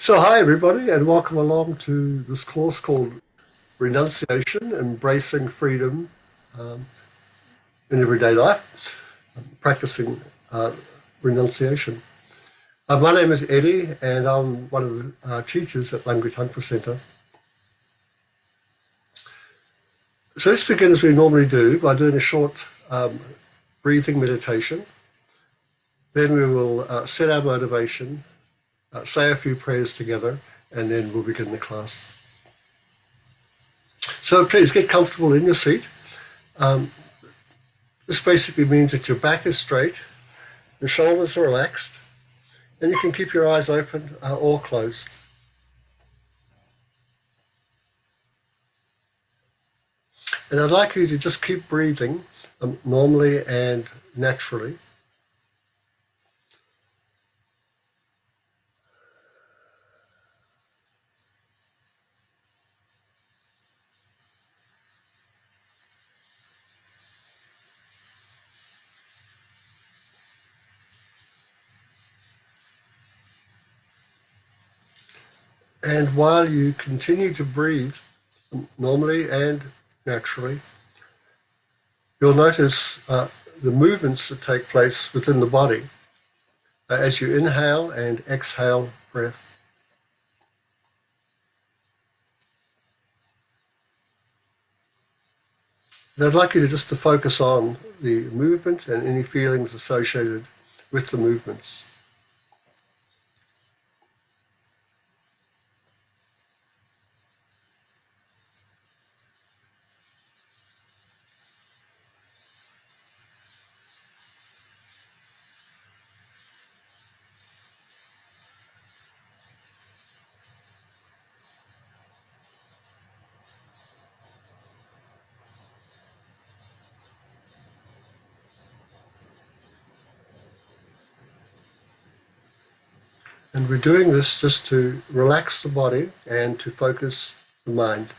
So, hi everybody, and welcome along to this course called Renunciation, Embracing Freedom in Everyday Life, practicing renunciation. My name is Eddie, and I'm one of the teachers at Language Hunger Centre. So let's begin as we normally do by doing a short breathing meditation. Then we will set our motivation, say a few prayers together, and then we'll begin the class. So please get comfortable in your seat. This basically means that your back is straight, your shoulders are relaxed, and you can keep your eyes open or closed. And I'd like you to just keep breathing normally and naturally. And while you continue to breathe normally and naturally, you'll notice the movements that take place within the body as you inhale and exhale breath. And I'd like you just to focus on the movement and any feelings associated with the movements. And we're doing this just to relax the body and to focus the mind.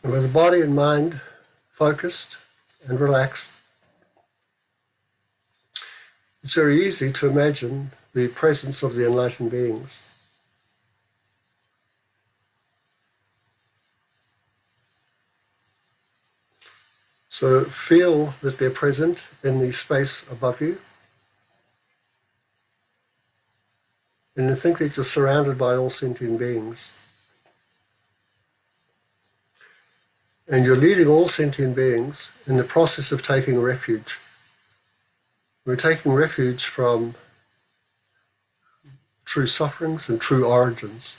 And with the body and mind focused and relaxed, it's very easy to imagine the presence of the enlightened beings. So feel that they're present in the space above you. And then think that you're surrounded by all sentient beings. And you're leading all sentient beings in the process of taking refuge. We're taking refuge from true sufferings and true origins.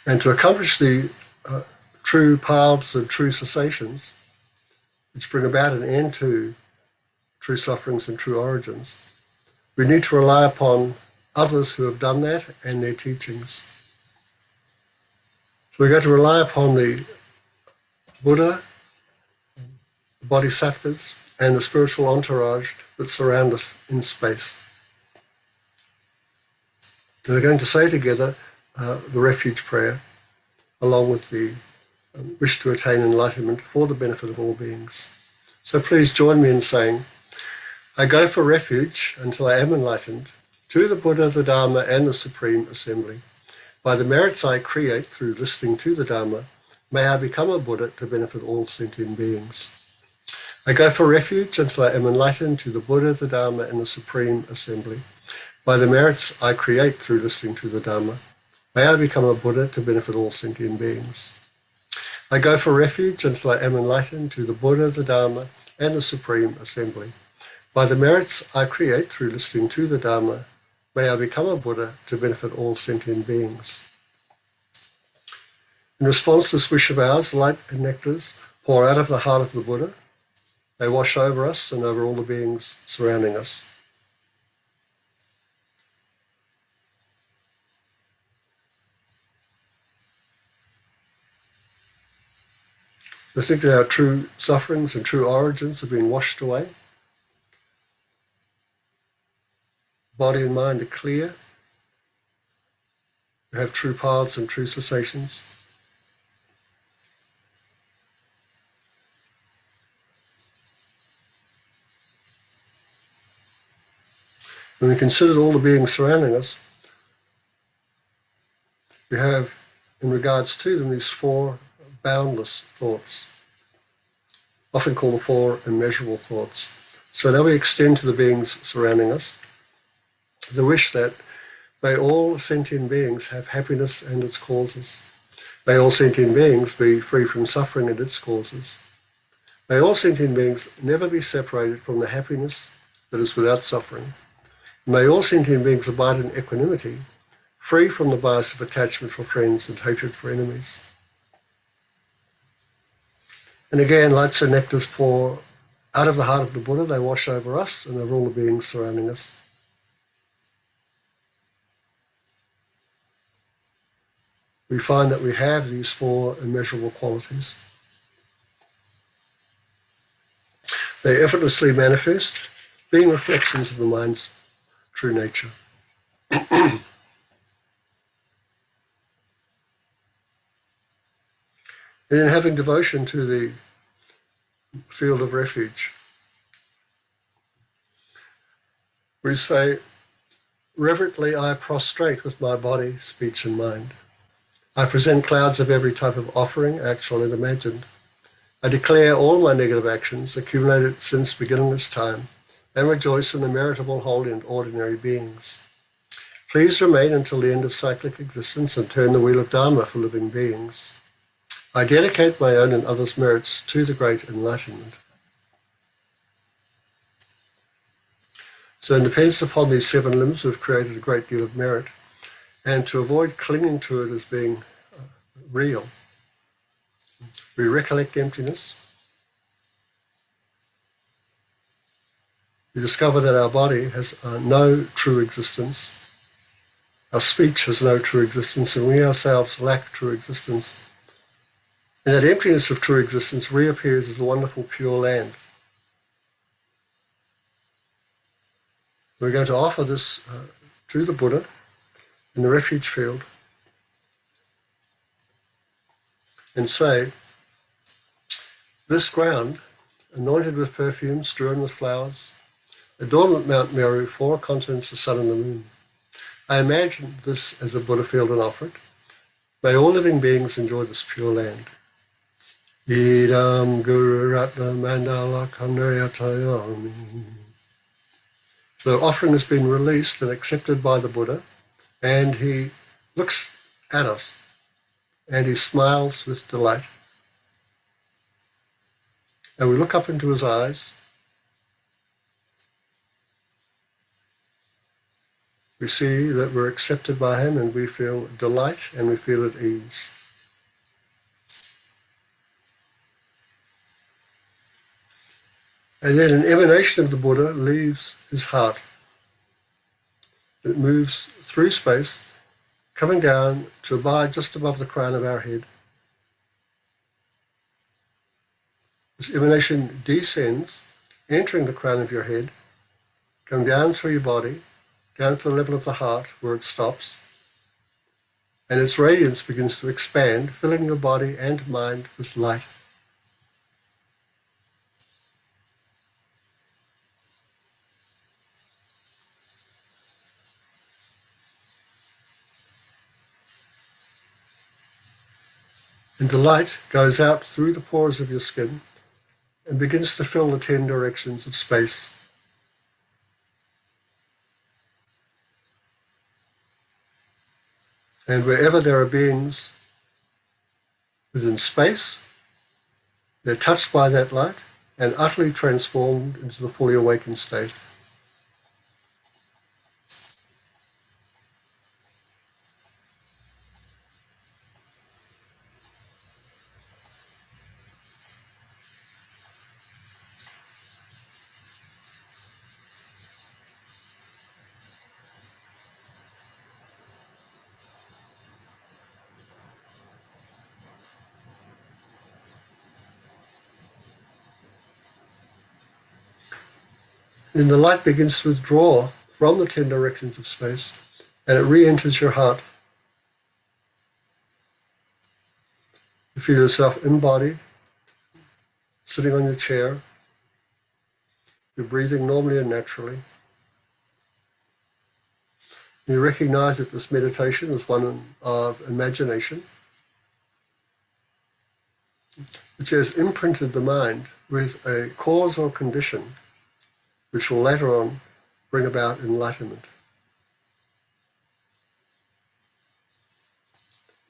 And to accomplish the true paths and true cessations, which bring about an end to true sufferings and true origins, we need to rely upon others who have done that and their teachings. So we're going to rely upon the Buddha, the Bodhisattvas, and the spiritual entourage that surround us in space. And we're going to say together the refuge prayer, along with the wish to attain enlightenment for the benefit of all beings. So please join me in saying, I go for refuge until I am enlightened to the Buddha, the Dharma, and the Supreme Assembly. By the merits I create through listening to the Dharma, may I become a Buddha to benefit all sentient beings. I go for refuge until I am enlightened to the Buddha, the Dharma, and the Supreme Assembly. By the merits I create through listening to the Dharma, may I become a Buddha to benefit all sentient beings. I go for refuge until I am enlightened to the Buddha, the Dharma, and the Supreme Assembly. By the merits I create through listening to the Dharma, may I become a Buddha to benefit all sentient beings. In response to this wish of ours, light and nectars pour out of the heart of the Buddha. They wash over us and over all the beings surrounding us. We think that our true sufferings and true origins have been washed away. Body and mind are clear. We have true paths and true cessations. When we consider all the beings surrounding us, we have, in regards to them, these four boundless thoughts, often called the four immeasurable thoughts. So now we extend to the beings surrounding us the wish that may all sentient beings have happiness and its causes. May all sentient beings be free from suffering and its causes. May all sentient beings never be separated from the happiness that is without suffering. May all sentient beings abide in equanimity, free from the bias of attachment for friends and hatred for enemies. And again, lights and nectars pour out of the heart of the Buddha. They wash over us and over all the beings surrounding us. We find that we have these four immeasurable qualities. They effortlessly manifest, being reflections of the mind's true nature. And in having devotion to the field of refuge, we say, reverently I prostrate with my body, speech and mind. I present clouds of every type of offering, actual and imagined. I declare all my negative actions accumulated since beginningless time and rejoice in the merit of all holy and ordinary beings. Please remain until the end of cyclic existence and turn the wheel of Dharma for living beings. I dedicate my own and others' merits to the great enlightenment. So in dependence upon these seven limbs, we've created a great deal of merit. And to avoid clinging to it as being real, we recollect emptiness. We discover that our body has no true existence. Our speech has no true existence, and we ourselves lack true existence. And that emptiness of true existence reappears as a wonderful pure land. We're going to offer this to the Buddha in the refuge field and say, this ground, anointed with perfume, strewn with flowers, adorned with Mount Meru, four continents, the sun and the moon. I imagine this as a Buddha field and offer it. May all living beings enjoy this pure land. Idam Guru Ratna Mandala Kamnayatayami. So the offering has been released and accepted by the Buddha, and he looks at us and he smiles with delight. And we look up into his eyes. We see that we're accepted by him and we feel delight and we feel at ease. And then an emanation of the Buddha leaves his heart. It moves through space, coming down to abide just above the crown of our head. This emanation descends, entering the crown of your head, going down through your body, down to the level of the heart where it stops, and its radiance begins to expand, filling your body and mind with light. And the light goes out through the pores of your skin and begins to fill the 10 directions of space. And wherever there are beings within space, they're touched by that light and utterly transformed into the fully awakened state. Then the light begins to withdraw from the 10 directions of space, and it re-enters your heart. You feel yourself embodied, sitting on your chair. You're breathing normally and naturally. You recognize that this meditation is one of imagination, which has imprinted the mind with a cause or condition which will later on bring about enlightenment.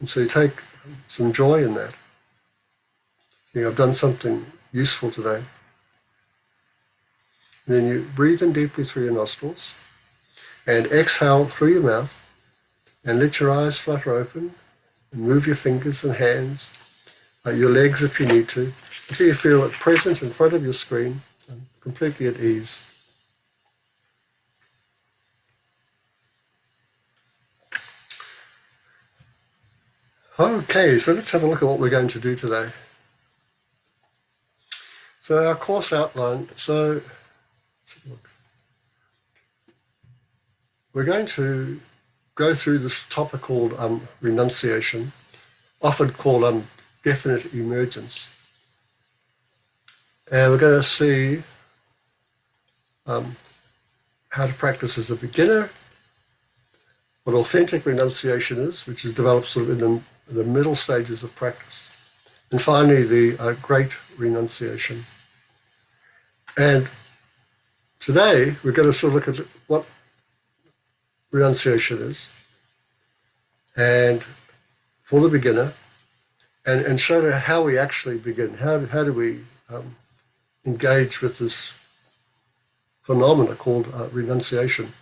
And so you take some joy in that. I've done something useful today. And then you breathe in deeply through your nostrils and exhale through your mouth and let your eyes flutter open and move your fingers and hands, your legs if you need to, until you feel it present in front of your screen, completely at ease. Okay, so let's have a look at what we're going to do today. So our course outline, let's have a look. We're going to go through this topic called renunciation, often called definite emergence. And we're going to see how to practice as a beginner, what authentic renunciation is, which is developed sort of in the middle stages of practice, and finally the great renunciation. And today we're going to sort of look at what renunciation is, and for the beginner, and show how we actually begin. How do we engage with this phenomena called renunciation?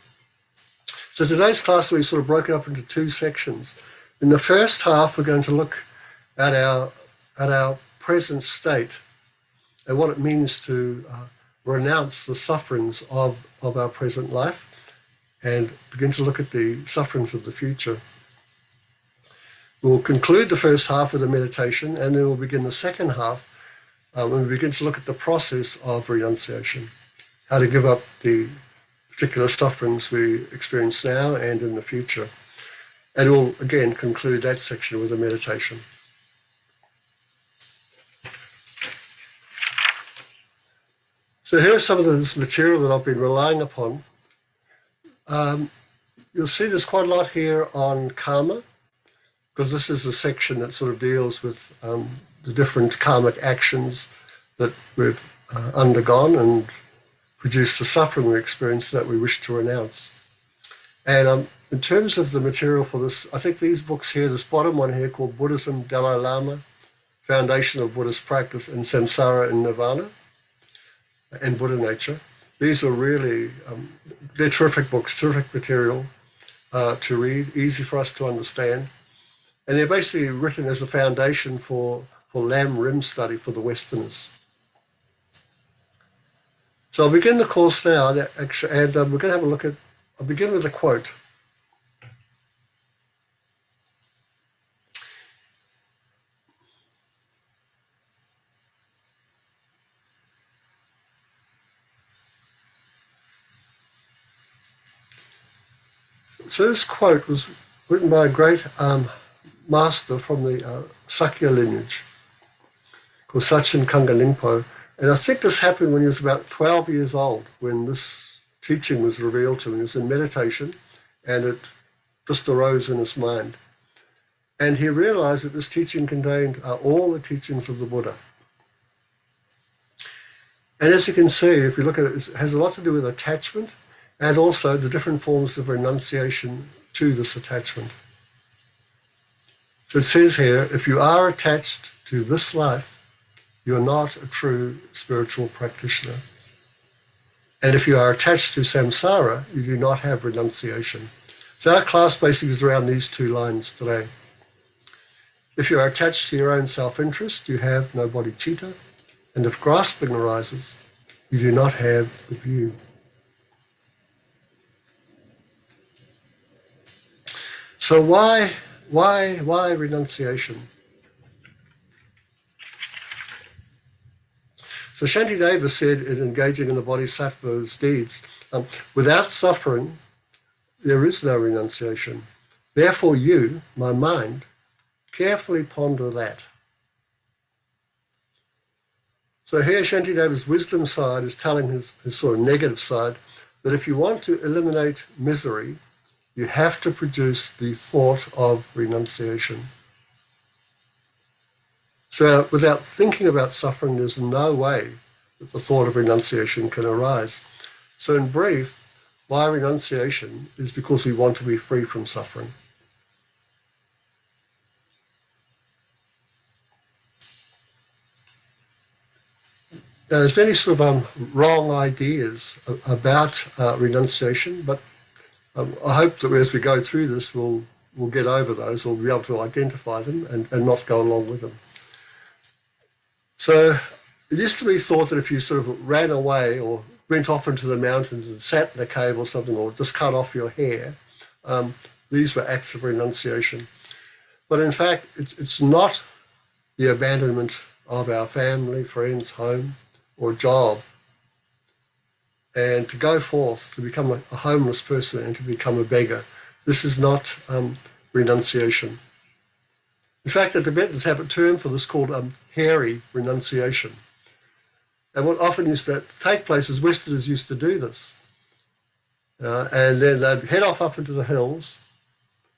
So today's class we sort of broke it up into two sections. In the first half, we're going to look at our present state and what it means to renounce the sufferings of our present life and begin to look at the sufferings of the future. We'll conclude the first half with a meditation, and then we'll begin the second half when we begin to look at the process of renunciation, how to give up the particular sufferings we experience now and in the future. And we'll again conclude that section with a meditation. So here's some of this material that I've been relying upon. You'll see there's quite a lot here on karma, because this is a section that sort of deals with the different karmic actions that we've undergone and produced the suffering we experience that we wish to renounce. And in terms of the material for this, I think these books here, this bottom one here called Buddhism, Dalai Lama, Foundation of Buddhist Practice, and Samsara and Nirvana, and Buddha Nature. These are really, they're terrific books, terrific material to read, easy for us to understand. And they're basically written as a foundation for lamrim study for the Westerners. So I'll begin the course now, and we're going to have a look at, I'll begin with a quote. So this quote was written by a great master from the Sakya lineage called Sachen Kangan Lingpo. And I think this happened when he was about 12 years old, when this teaching was revealed to him. He was in meditation, and it just arose in his mind. And he realized that this teaching contained all the teachings of the Buddha. And as you can see, if you look at it, it has a lot to do with attachment and also the different forms of renunciation to this attachment. So it says here, if you are attached to this life, you are not a true spiritual practitioner. And if you are attached to samsara, you do not have renunciation. So our class basically is around these two lines today. If you are attached to your own self-interest, you have no bodhicitta. And if grasping arises, you do not have the view. So why renunciation? So Shantideva said in engaging in the Bodhisattva's deeds, without suffering, there is no renunciation. Therefore you, my mind, carefully ponder that. So here Shantideva's wisdom side is telling his sort of negative side that if you want to eliminate misery, you have to produce the thought of renunciation. So without thinking about suffering, there's no way that the thought of renunciation can arise. So in brief, why renunciation is because we want to be free from suffering. Now, there's many sort of wrong ideas about renunciation, but I hope that as we go through this, we'll get over those, or be able to identify them and not go along with them. So it used to be thought that if you sort of ran away or went off into the mountains and sat in a cave or something, or just cut off your hair, these were acts of renunciation. But in fact, it's not the abandonment of our family, friends, home, or job, and to go forth, to become a homeless person and to become a beggar. This is not renunciation. In fact, the Tibetans have a term for this called hairy renunciation. And what often used to take place is Westerners used to do this. And then they'd head off up into the hills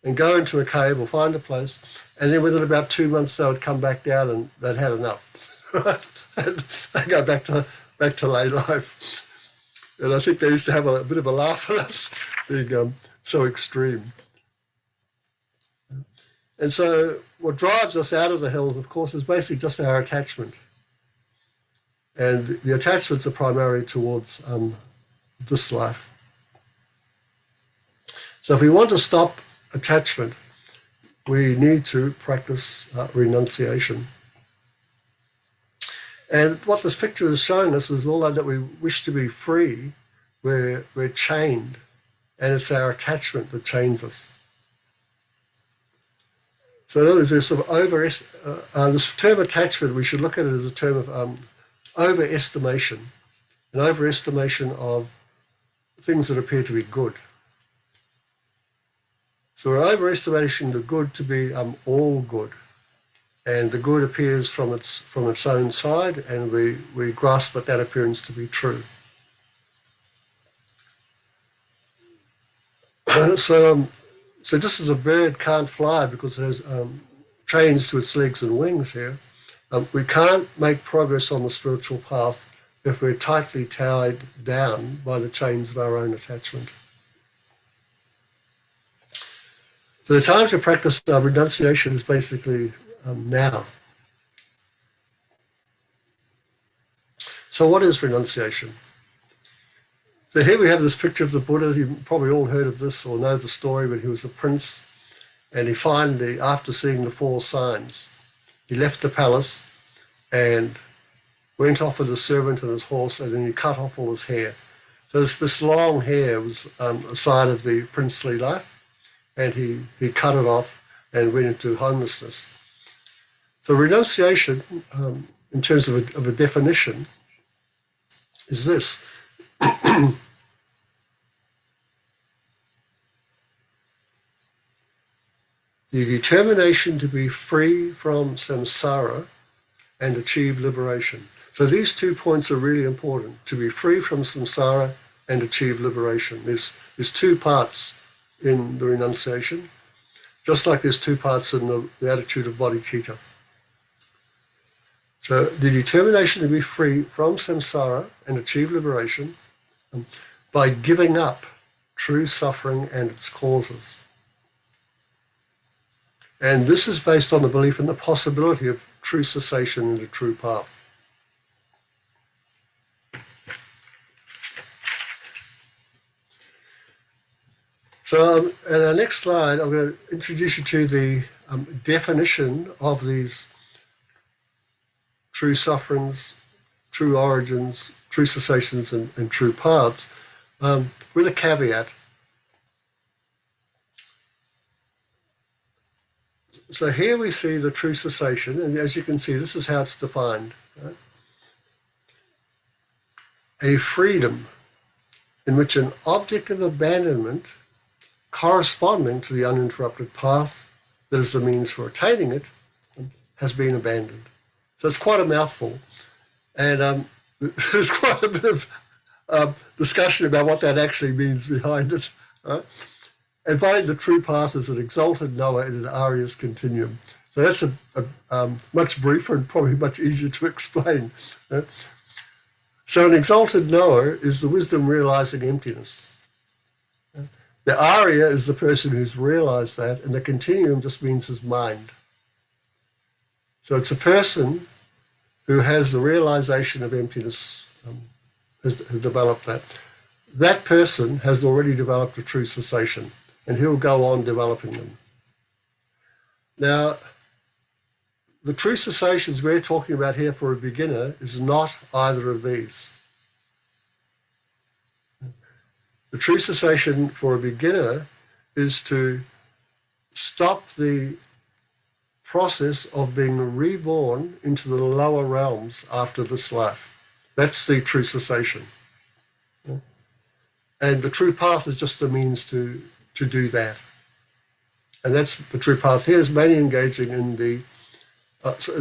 and go into a cave or find a place, and then within about 2 months they would come back down and they'd had enough. Right? And they go back to lay life. And I think they used to have a bit of a laugh at us being so extreme. And so what drives us out of the hills, of course, is basically just our attachment. And the attachments are primarily towards this life. So if we want to stop attachment, we need to practice renunciation. And what this picture is showing us is although that we wish to be free, we're chained, and it's our attachment that chains us. So in other words, there's sort of this term attachment, we should look at it as a term of overestimation, an overestimation of things that appear to be good. So we're overestimating the good to be all good. And the good appears from its own side, and we grasp that appearance to be true. So just as a bird can't fly because it has chains to its legs and wings here, we can't make progress on the spiritual path if we're tightly tied down by the chains of our own attachment. So the time to practice renunciation is basically now. So what is renunciation? So here we have this picture of the Buddha. You've probably all heard of this or know the story, but he was a prince, and he finally, after seeing the 4 signs, he left the palace and went off with his servant and his horse, and then he cut off all his hair. So this long hair was a sign of the princely life, and he cut it off and went into homelessness. So renunciation, in terms of a definition, is this. The determination to be free from samsara and achieve liberation. So these 2 points are really important, to be free from samsara and achieve liberation. There's 2 parts in the renunciation, just like there's 2 parts in the attitude of bodhicitta. So the determination to be free from samsara and achieve liberation by giving up true suffering and its causes. And this is based on the belief in the possibility of true cessation in the true path. So in our next slide, I'm going to introduce you to the definition of these true sufferings, true origins, true cessations, and true paths, with a caveat. So here we see the true cessation, and as you can see, this is how it's defined. Right? a freedom in which an object of abandonment corresponding to the uninterrupted path that is the means for attaining it has been abandoned. So it's quite a mouthful. And there's quite a bit of discussion about what that actually means behind it. Right? And finding the true path is an exalted knower in an Aria's continuum. So that's a much briefer and probably much easier to explain. Right? So an exalted knower is the wisdom realizing emptiness. The Arya is the person who's realized that, and the continuum just means his mind. So it's a person who has the realization of emptiness, has developed that. That person has already developed a true cessation, and he'll go on developing them. Now, the true cessations we're talking about here for a beginner is not either of these. The true cessation for a beginner is to stop the process of being reborn into the lower realms after this life. That's the true cessation. And the true path is just the means to do that. And that's the true path here is mainly engaging in the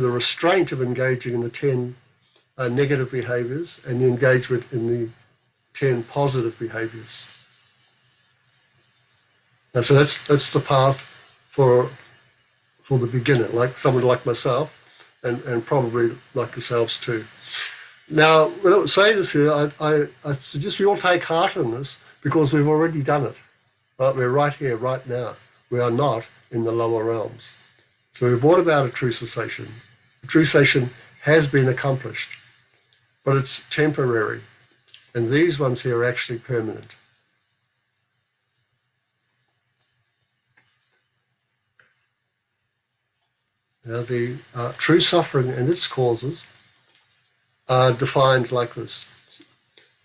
restraint of engaging in the 10 negative behaviors and the engagement in the 10 positive behaviors. And so that's the path for the beginner, like someone like myself, and probably like yourselves too. Now, when I say this here, I suggest we all take heart in this because we've already done it. Right? We're right here, right now. We are not in the lower realms. So we've brought about a true cessation. The true cessation has been accomplished, but it's temporary. And these ones here are actually permanent. Now, the true suffering and its causes are defined like this.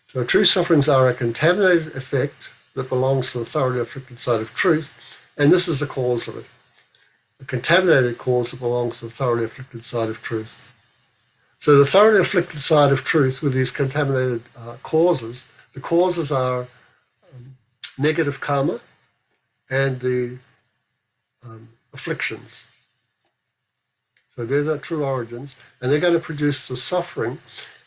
So true sufferings are a contaminated effect that belongs to the thoroughly afflicted side of truth, and this is the cause of it. A contaminated cause that belongs to the thoroughly afflicted side of truth. So the thoroughly afflicted side of truth with these contaminated causes, the causes are negative karma and the afflictions. So they're the true origins, and they're going to produce the suffering.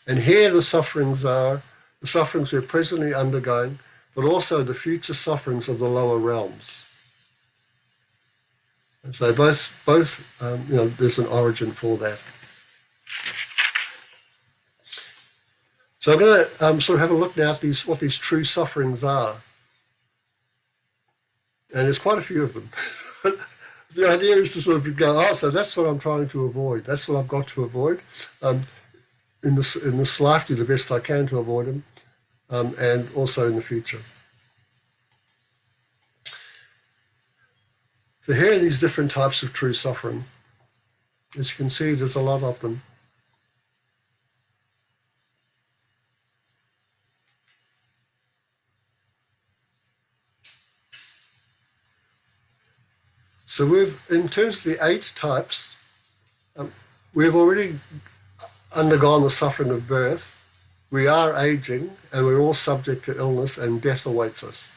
And here the sufferings are the sufferings we're presently undergoing, but also the future sufferings of the lower realms. And so both there's an origin for that. So I'm going to sort of have a look now at what these true sufferings are. And there's quite a few of them. The idea is to sort of go, so that's what I'm trying to avoid. That's what I've got to avoid. In this life, do the best I can to avoid them, and also in the future. So here are these different types of true suffering. As you can see, there's a lot of them. So in terms of the 8 types, we've already undergone the suffering of birth. We are aging, and we're all subject to illness, and death awaits us.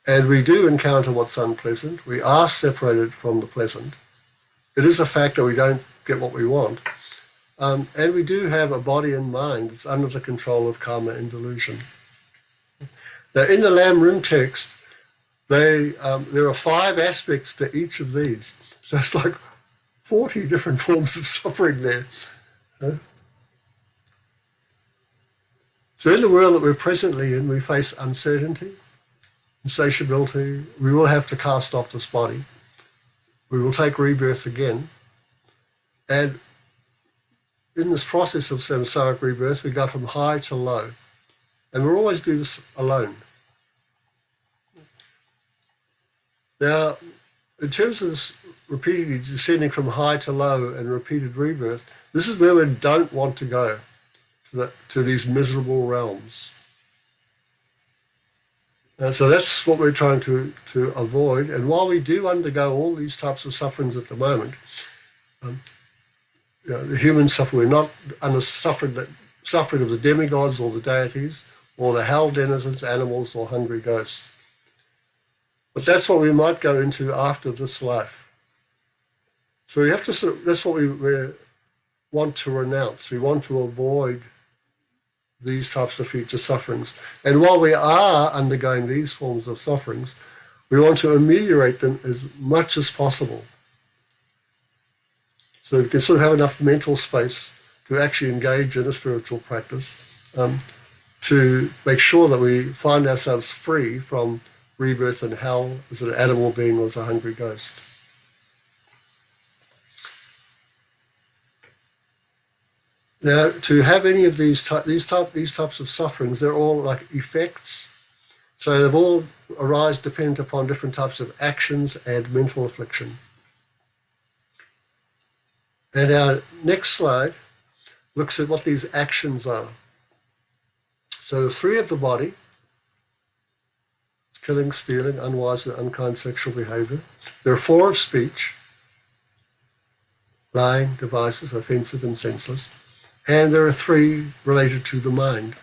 And we do encounter what's unpleasant. We are separated from the pleasant. It is a fact that we don't get what we want. And we do have a body and mind that's under the control of karma and delusion. Now, in the lamrim text, there are 5 aspects to each of these. So it's like 40 different forms of suffering there. So in the world that we're presently in, we face uncertainty, insatiability. We will have to cast off this body. We will take rebirth again. And in this process of samsaric rebirth, we go from high to low. And we'll always do this alone. Now, in terms of this repeatedly descending from high to low and repeated rebirth, this is where we don't want to go, to these miserable realms. And so that's what we're trying to avoid. And while we do undergo all these types of sufferings at the moment, the human suffering, we're not under suffering that suffering of the demigods or the deities, or the hell denizens, animals, or hungry ghosts. But that's what we might go into after this life. So we have to that's what we want to renounce. We want to avoid these types of future sufferings. And while we are undergoing these forms of sufferings, we want to ameliorate them as much as possible. So we can sort of have enough mental space to actually engage in a spiritual practice, to make sure that we find ourselves free from rebirth in hell as an animal being or as a hungry ghost. Now, to have any of these types of sufferings, they're all like effects. So they've all arise dependent upon different types of actions and mental affliction. And our next slide looks at what these actions are. So the 3 of the body: killing, stealing, unwise and unkind sexual behavior. There are 4 of speech: lying, divisive, offensive, and senseless. And there are 3 related to the mind: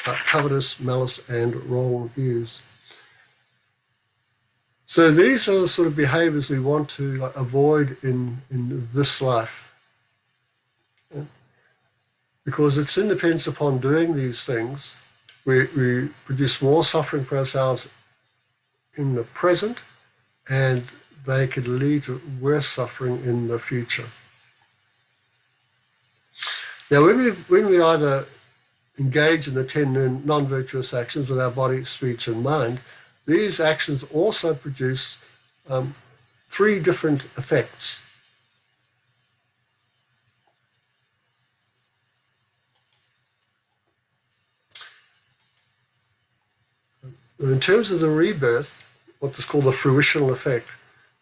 covetous, malice, and wrong views. So these are the sort of behaviors we want to avoid in this life. Because it's in dependence upon doing these things, we produce more suffering for ourselves in the present, and they could lead to worse suffering in the future. Now, when we either engage in the 10 non-virtuous actions with our body, speech, and mind, these actions also produce 3 different effects. In terms of the rebirth, what is called the fruitional effect,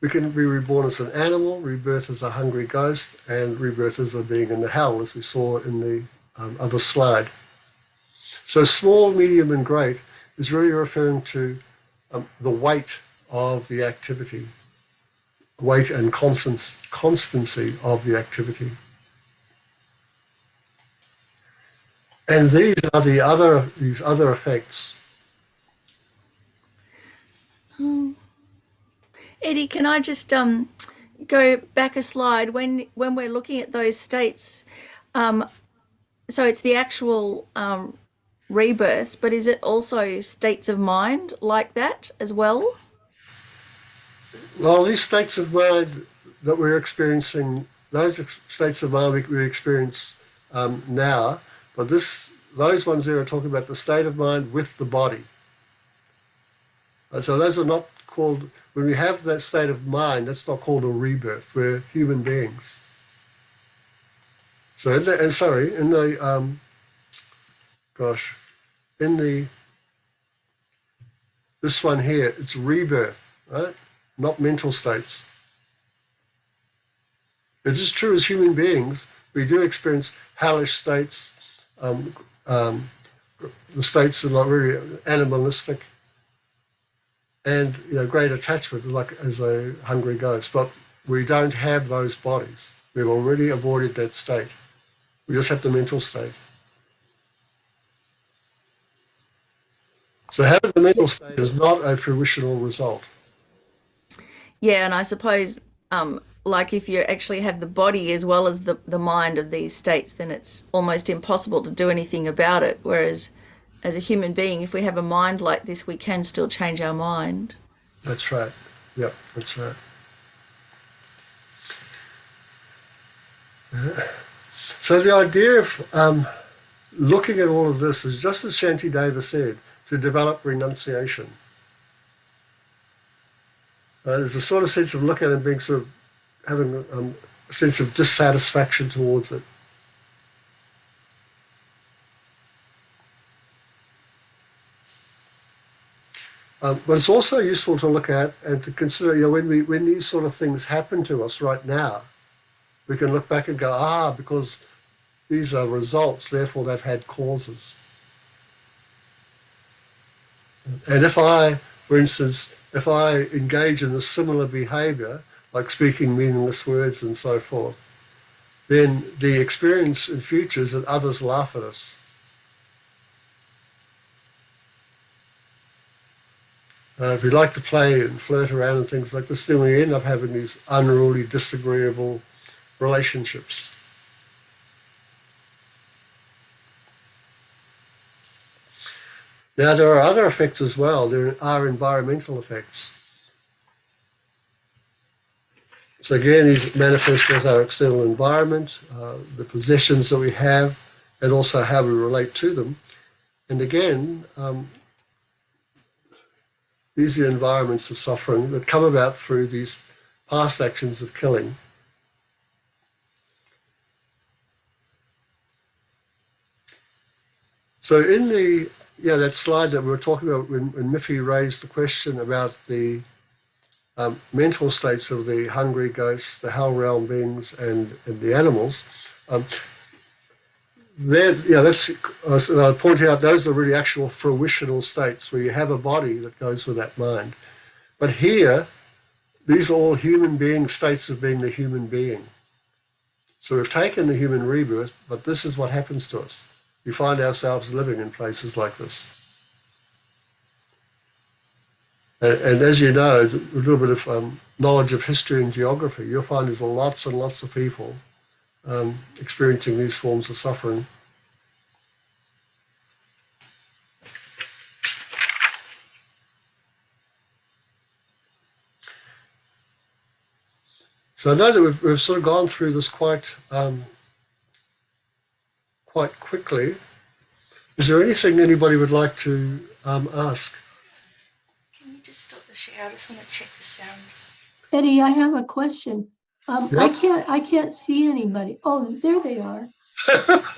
we can be reborn as an animal, rebirth as a hungry ghost, and rebirth as a being in the hell, as we saw in the other slide. So small, medium, and great is really referring to the weight of the activity, weight and constancy of the activity. And these are these other effects. Eddie, can I just go back a slide? When we're looking at those states, so it's the actual rebirths, but is it also states of mind like that as well? Well, these states of mind that we're experiencing, those states of mind we experience now, but those ones there are talking about the state of mind with the body. And so those are not called, when we have that state of mind, that's not called a rebirth. We're human beings. So in this one here, it's rebirth, right? Not mental states. It is true as human beings, we do experience hellish states, the states are not really animalistic, and great attachment, like as a hungry ghost. But we don't have those bodies. We've already avoided that state. We just have the mental state. So having the mental state is not a fruitional result. Yeah, and I suppose like if you actually have the body as well as the mind of these states, then it's almost impossible to do anything about it. Whereas as a human being, if we have a mind like this, we can still change our mind. That's right. Yep, that's right. So the idea of looking at all of this is just as Shantideva said, to develop renunciation. There's a sort of sense of looking at it and being sort of having a sense of dissatisfaction towards it. But it's also useful to look at and to consider, when these sort of things happen to us right now, we can look back and go, because these are results, therefore they've had causes. And for instance, if I engage in a similar behavior, like speaking meaningless words and so forth, then the experience in future is that others laugh at us. If we like to play and flirt around and things like this, then we end up having these unruly, disagreeable relationships. Now, there are other effects as well. There are environmental effects. So again, these manifest as our external environment, the possessions that we have, and also how we relate to them. And again, these are environments of suffering that come about through these past actions of killing. So in the that slide that we were talking about when Miffy raised the question about the mental states of the hungry ghosts, the hell realm beings, and the animals, that's I'll point out those are really actual fruitional states where you have a body that goes with that mind. But here, these are all human being states of being the human being. So we've taken the human rebirth, but this is what happens to us. We find ourselves living in places like this. And as you know, a little bit of knowledge of history and geography, you'll find there's lots and lots of people experiencing these forms of suffering. So I know that we've sort of gone through this quite quickly. Is there anything anybody would like to ask? Can you just stop the share? I just want to check the sounds. Eddie, I have a question. Yep. I can't see anybody. Oh, there they are.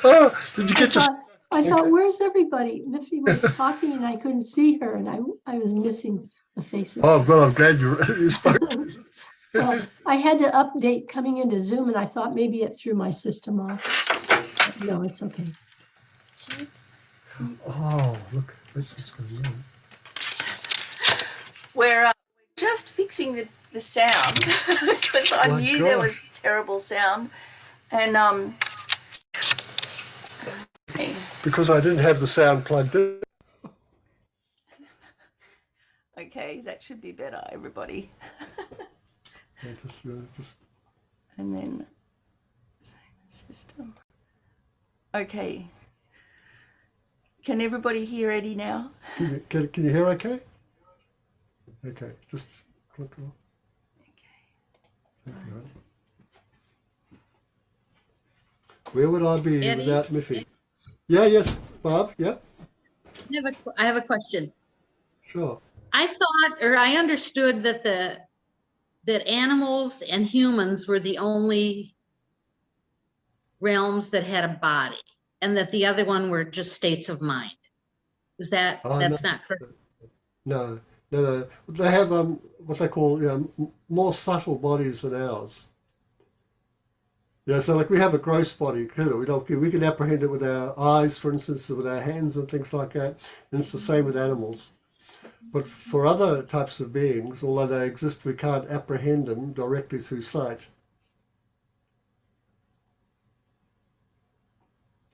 Oh, did you get this? I thought, where's everybody? Miffy was talking and I couldn't see her, and I was missing the faces. Oh, well, I'm glad you spoke. Well, I had to update coming into Zoom, and I thought maybe it threw my system off. No, it's okay. Oh, look, that's what's going on. We're just fixing the sound because I knew there was terrible sound, and Because I didn't have the sound plugged in. okay, that should be better, everybody. Just And then save the system. Okay. Can everybody hear Eddie now? can you hear okay? Okay, just click on. Okay. Where would I be Eddie? without Miffy? Yeah, yes, Bob, yep. I have a question. Sure. I thought, or I understood that animals and humans were the only realms that had a body, and that the other one were just states of mind. Is that that's No, not correct? no. They have what they call more subtle bodies than ours. Yeah, so like we have a gross body, we can apprehend it with our eyes, for instance, or with our hands and things like that. And it's the same with animals. But for other types of beings, although they exist, we can't apprehend them directly through sight.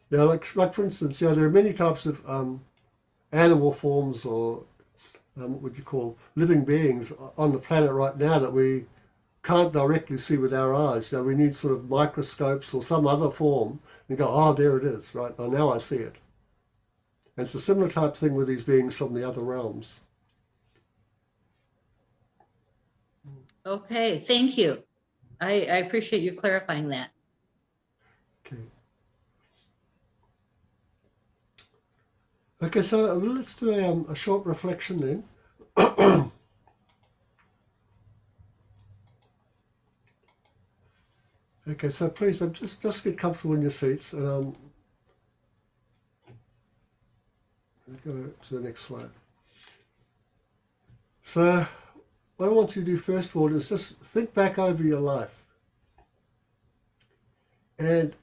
Yeah, like for instance, there are many types of animal forms or what would you call living beings on the planet right now that we can't directly see with our eyes. So we need sort of microscopes or some other form and go, oh, there it is, right? Oh, now I see it. And it's a similar type thing with these beings from the other realms. Okay, thank you. I appreciate you clarifying that. Okay. Okay, so let's do a short reflection then. Okay, so please just get comfortable in your seats and go to the next slide. So what I want you to do first of all is just think back over your life and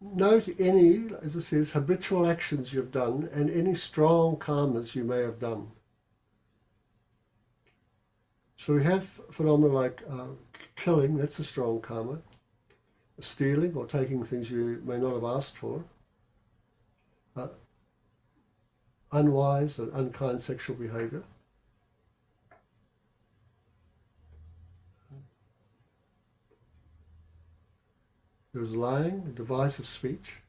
note any, as it says, habitual actions you've done and any strong karmas you may have done. So we have phenomena like killing, that's a strong karma. stealing or taking things you may not have asked for, unwise and unkind sexual behavior, there's lying, divisive speech,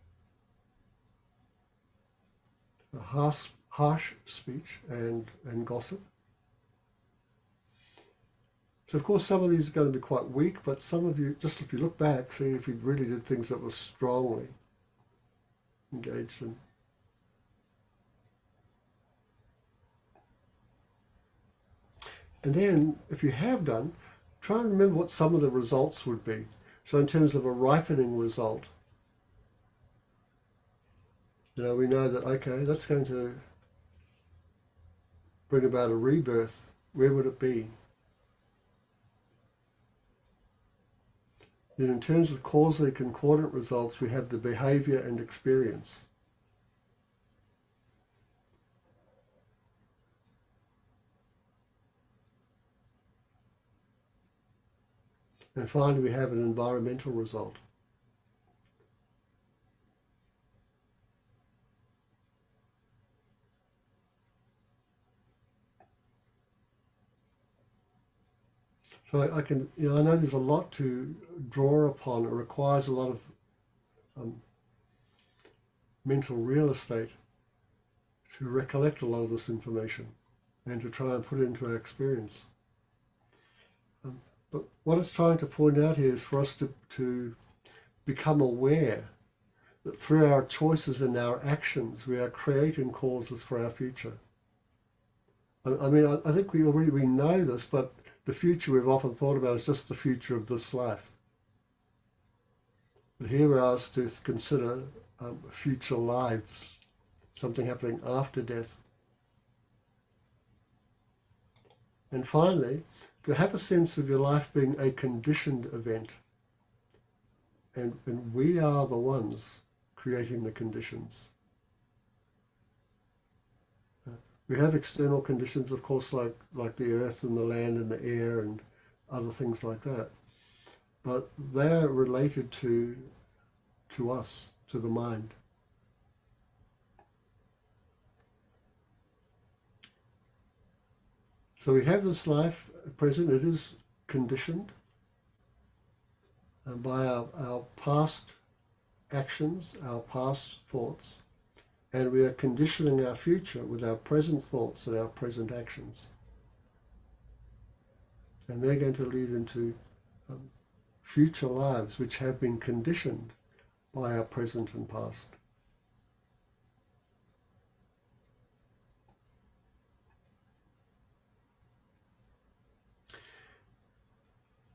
harsh speech, and gossip. So of course some of these are going to be quite weak, but some of you, just if you look back, see if you really did things that were strongly engaged in. And then, if you have done, try and remember what some of the results would be. So in terms of a ripening result, we know that, okay, that's going to bring about a rebirth. Where would it be? Then in terms of causally concordant results, we have the behavior and experience. And finally, we have an environmental result. So I know there's a lot to draw upon. It requires a lot of mental real estate to recollect a lot of this information and to try and put it into our experience. But what it's trying to point out here is for us to become aware that through our choices and our actions, we are creating causes for our future. I mean, I think we know this, but the future we've often thought about is just the future of this life. But here we're asked to consider future lives, something happening after death. And finally, to have a sense of your life being a conditioned event. And we are the ones creating the conditions. We have external conditions, of course, like the earth and the land and the air and other things like that. But they're related to us, to the mind. So we have this life present. It is conditioned by our past actions, our past thoughts, and we are conditioning our future with our present thoughts and our present actions. And they're going to lead into future lives which have been conditioned by our present and past.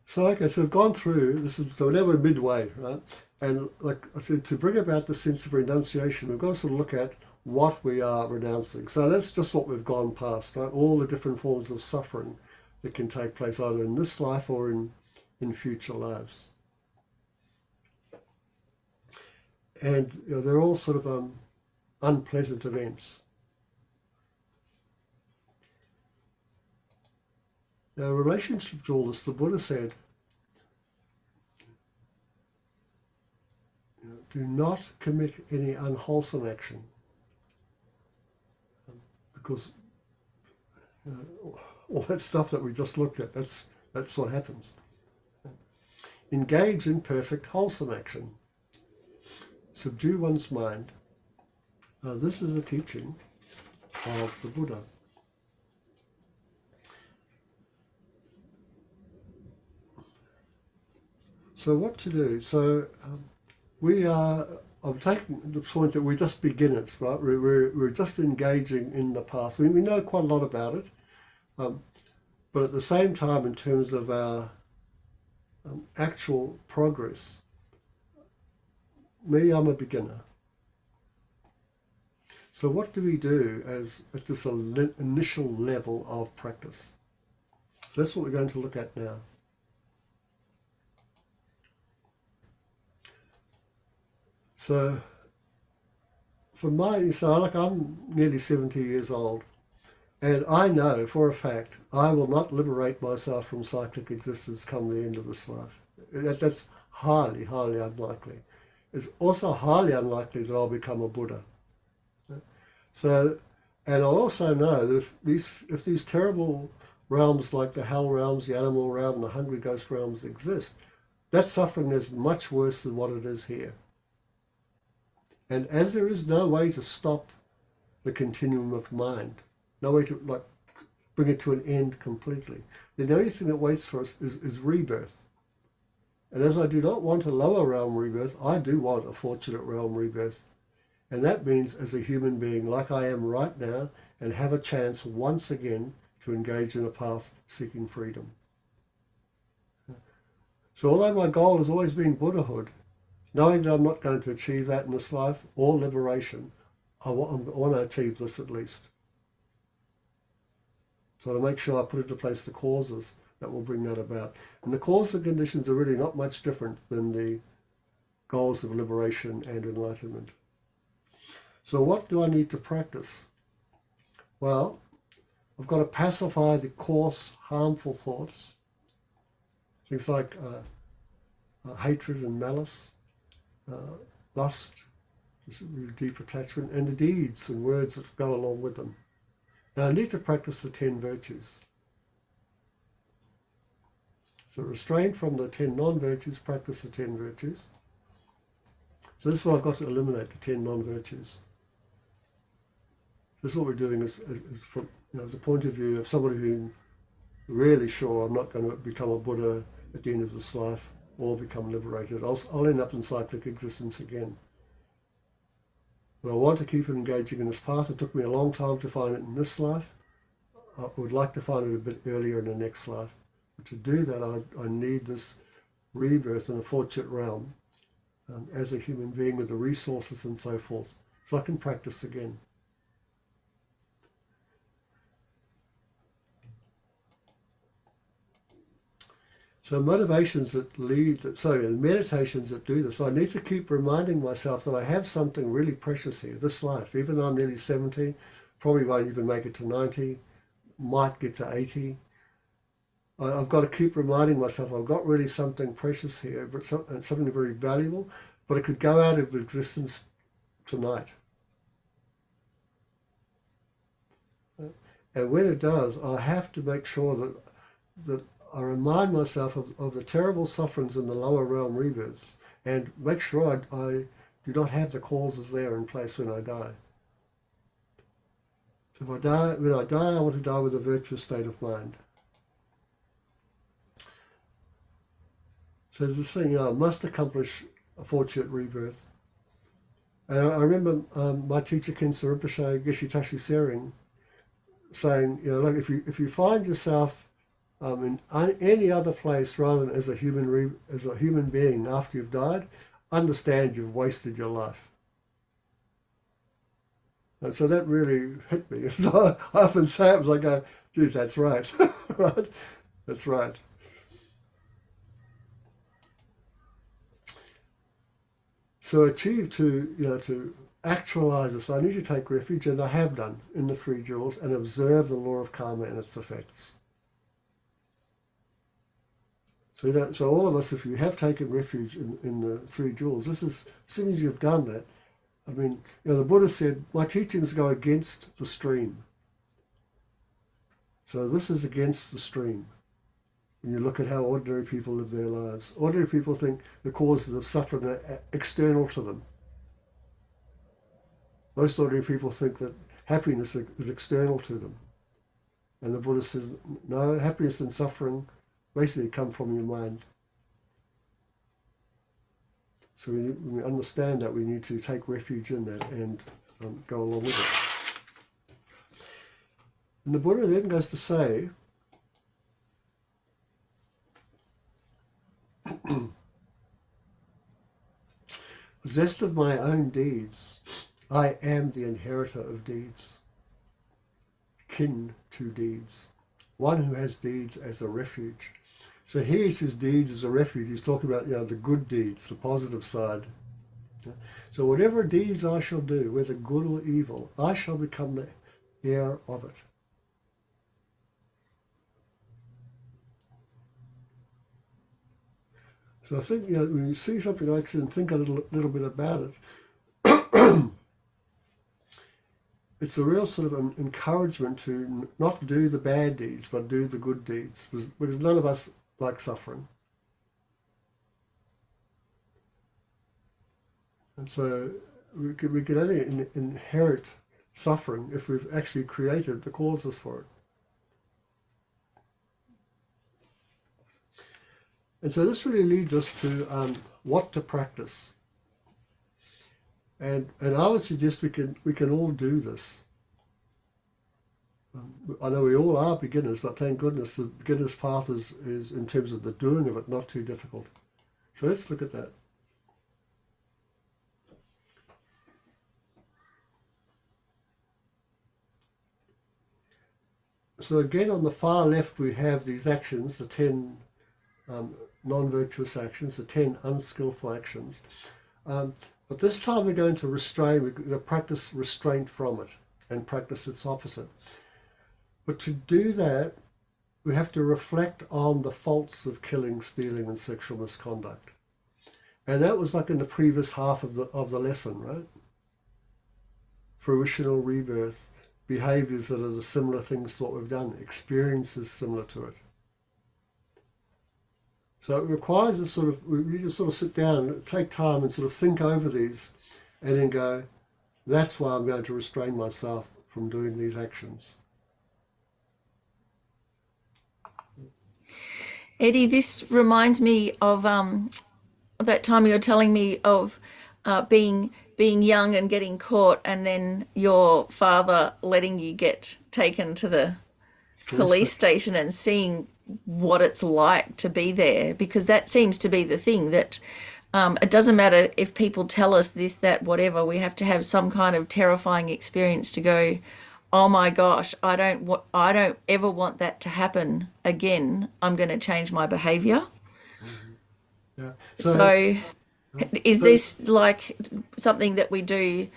So okay, so we've gone through this. So now we're midway, right? And like I said, to bring about the sense of renunciation, we've got to sort of look at what we are renouncing. So that's just what we've gone past, right? All the different forms of suffering that can take place either in this life or in future lives. And they're all sort of unpleasant events. Now, in relationship to all this, the Buddha said, do not commit any unwholesome action, because all that stuff that we just looked at, that's what happens. Engage in perfect wholesome action. Subdue one's mind. This is the teaching of the Buddha. So what to do? So I'm taking the point that we're just beginners, right? We're just engaging in the path. We know quite a lot about it, but at the same time, in terms of our actual progress, I'm a beginner. So what do we do at this initial level of practice? So that's what we're going to look at now. So I'm nearly 70 years old, and I know for a fact I will not liberate myself from cyclic existence come the end of this life. highly, highly unlikely. It's also highly unlikely that I'll become a Buddha. So, and I also know that if these terrible realms like the hell realms, the animal realm, and the hungry ghost realms exist, that suffering is much worse than what it is here. And as there is no way to stop the continuum of mind, no way to like bring it to an end completely, then the only thing that waits for us is rebirth. And as I do not want a lower realm rebirth, I do want a fortunate realm rebirth. And that means as a human being like I am right now, and have a chance once again to engage in a path seeking freedom. So although my goal has always been Buddhahood, knowing that I'm not going to achieve that in this life or liberation, I want to achieve this at least. So to make sure I put into place the causes that will bring that about. And the causes and conditions are really not much different than the goals of liberation and enlightenment. So what do I need to practice? Well, I've got to pacify the coarse, harmful thoughts, things like hatred and malice, lust, deep attachment, and the deeds and words that go along with them. And I need to practice the 10 virtues. So restrain from the 10 non-virtues, practice the 10 virtues. So this is what I've got to eliminate, the 10 non-virtues. This is what we're doing is from the point of view of somebody who's really sure I'm not going to become a Buddha at the end of this life or become liberated. I'll end up in cyclic existence again. But I want to keep engaging in this path. It took me a long time to find it in this life. I would like to find it a bit earlier in the next life. But to do that, I need this rebirth in a fortunate realm as a human being with the resources and so forth, so I can practice again. So meditations that meditations that do this, I need to keep reminding myself that I have something really precious here, this life. Even though I'm nearly 70, probably won't even make it to 90, might get to 80. I've got to keep reminding myself I've got really something precious here, but something very valuable, but it could go out of existence tonight. And when it does, I have to make sure that I remind myself of the terrible sufferings in the lower realm rebirths and make sure I do not have the causes there in place when I die. So when I die, I want to die with a virtuous state of mind. So there's this thing, I must accomplish a fortunate rebirth. And I remember my teacher, Khyentse Rinpoche, Geshe Tashi Tsering, saying, look, if you find yourself in any other place rather than as a human being after you've died, understand you've wasted your life. And so that really hit me. So I often say it, I go, geez, that's right, right? That's right. So to actualize this, I need to take refuge, and I have done in the 3 jewels, and observe the law of karma and its effects. So all of us, if you have taken refuge in the 3 jewels, this is, as soon as you've done that, I mean, the Buddha said, my teachings go against the stream. So this is against the stream. When you look at how ordinary people live their lives. Ordinary people think the causes of suffering are external to them. Most ordinary people think that happiness is external to them. And the Buddha says, no, happiness and suffering basically come from your mind. So when we understand that, we need to take refuge in that and go along with it. And the Buddha then goes to say, possessed of my own deeds, I am the inheritor of deeds, kin to deeds, one who has deeds as a refuge. So here he says deeds as a refuge. He's talking about the good deeds, the positive side. So whatever deeds I shall do, whether good or evil, I shall become the heir of it. So I think, when you see something like this and think a little bit about it, it's a real sort of an encouragement to not do the bad deeds, but do the good deeds, because none of us like suffering. And so we can only inherit suffering if we've actually created the causes for it. And so this really leads us to what to practice. And I would suggest we can all do this. I know we all are beginners, but thank goodness the beginner's path is in terms of the doing of it, not too difficult. So let's look at that. So again, on the far left, we have these actions, the 10 non-virtuous actions, the 10 unskillful actions. But this time we're going to we're going to practice restraint from it and practice its opposite. But to do that, we have to reflect on the faults of killing, stealing, and sexual misconduct. And that was like in the previous half of the lesson, right? Fruitional rebirth, behaviors that are the similar things to what we've done, experiences similar to it. So it requires we need to sort of sit down, take time and sort of think over these and then go, that's why I'm going to restrain myself from doing these actions. Eddie, this reminds me of that time you were telling me of being young and getting caught, and then your father letting you get taken to the police station and seeing what it's like to be there, because that seems to be the thing that it doesn't matter if people tell us this, that, whatever, we have to have some kind of terrifying experience to go, oh my gosh, I don't ever want that to happen again. I'm going to change my behavior. Yeah. So is this like something that we do?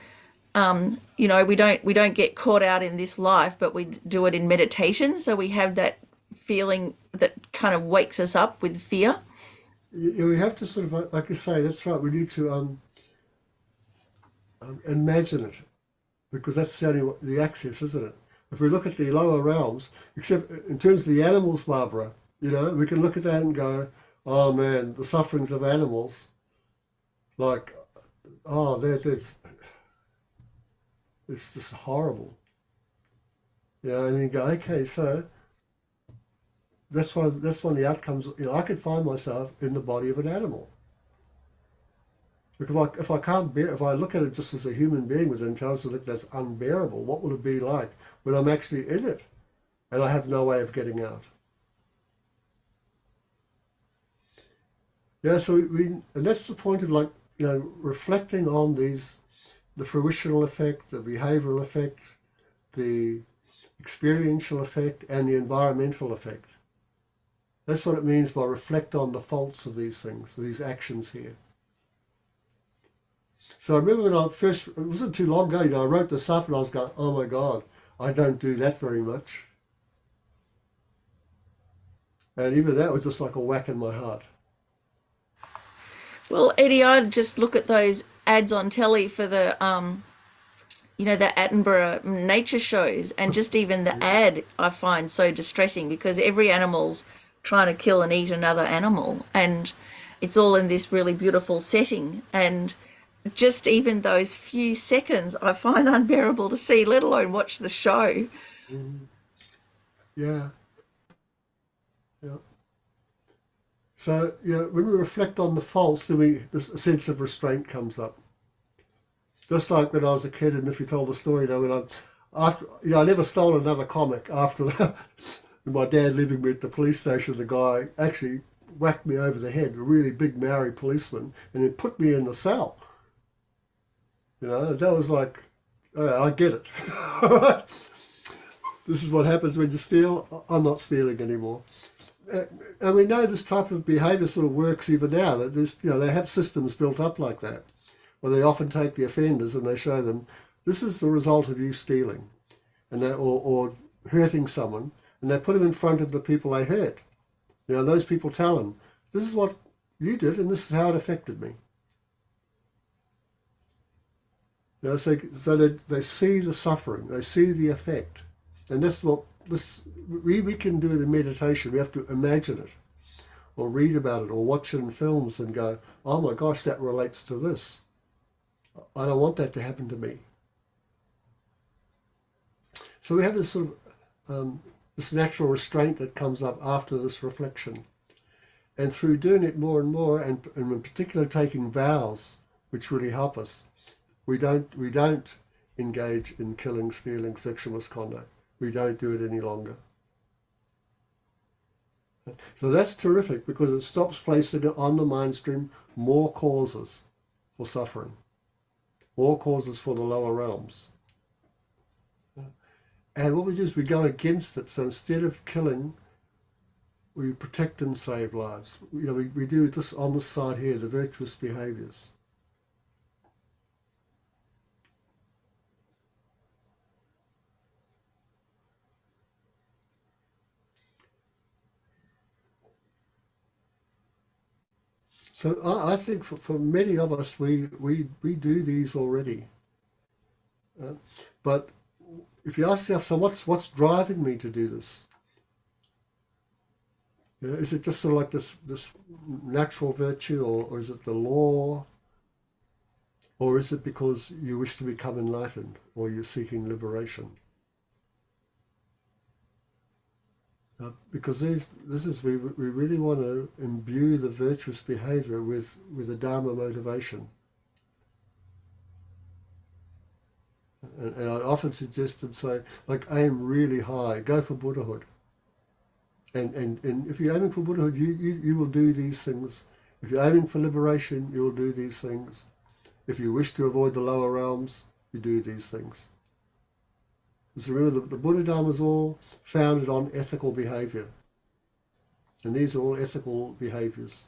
We don't get caught out in this life, but we do it in meditation. So we have that feeling that kind of wakes us up with fear. We have to sort of, like you say, that's right. We need to imagine it, because that's the access, isn't it? If we look at the lower realms, except in terms of the animals, Barbara, we can look at that and go, oh man, the sufferings of animals, like, oh, it's just horrible. And you go, okay, so that's one of the outcomes. I could find myself in the body of an animal. Because if I look at it just as a human being with intelligence that's unbearable, what will it be like when I'm actually in it and I have no way of getting out? Yeah, so and that's the point of reflecting on the fruitional effect, the behavioral effect, the experiential effect, and the environmental effect. That's what it means by reflect on the faults of these things, these actions here. So I remember when it wasn't too long ago, I wrote this up and I was going, oh my God, I don't do that very much. And even that was just like a whack in my heart. Well, Eddie, I'd just look at those ads on telly for the the Attenborough nature shows, and just even the ad I find so distressing, because every animal's trying to kill and eat another animal, and it's all in this really beautiful setting, and just even those few seconds I find unbearable to see, let alone watch the show. Mm-hmm. Yeah. Yeah. So when we reflect on the faults, then this sense of restraint comes up. Just like when I was a kid, and if you told the story, I never stole another comic after that. My dad leaving me at the police station, the guy actually whacked me over the head, a really big Maori policeman, and then put me in the cell. That was like, oh, I get it. This is what happens when you steal. I'm not stealing anymore. And we know this type of behaviour sort of works even now. That they have systems built up like that, where they often take the offenders and they show them, this is the result of you stealing, and or hurting someone, and they put them in front of the people they hurt. Those people tell them, this is what you did, and this is how it affected me. You know, so they see the suffering, they see the effect, and that's what we can do it in meditation. We have to imagine it, or read about it, or watch it in films, and go, "Oh my gosh, that relates to this. I don't want that to happen to me." So we have this sort of this natural restraint that comes up after this reflection, and through doing it more and more, and in particular taking vows, which really help us. We don't engage in killing, stealing, sexual misconduct. We don't do it any longer. So that's terrific because it stops placing on the mind stream more causes for suffering, more causes for the lower realms. And what we do is we go against it. So instead of killing, we protect and save lives. You know, we do this on this side here, the virtuous behaviors. So I think for many of us, we do these already. But if you ask yourself, so what's driving me to do this? You know, is it just sort of like this natural virtue, or is it the law? Or is it because you wish to become enlightened, or you're seeking liberation? Because we really want to imbue the virtuous behavior with a Dharma motivation. And I often suggest and say, like, aim really high, go for Buddhahood. And if you're aiming for Buddhahood, you will do these things. If you're aiming for liberation, you'll do these things. If you wish to avoid the lower realms, you do these things. Because remember, the Buddha Dharma is all founded on ethical behavior. And these are all ethical behaviors.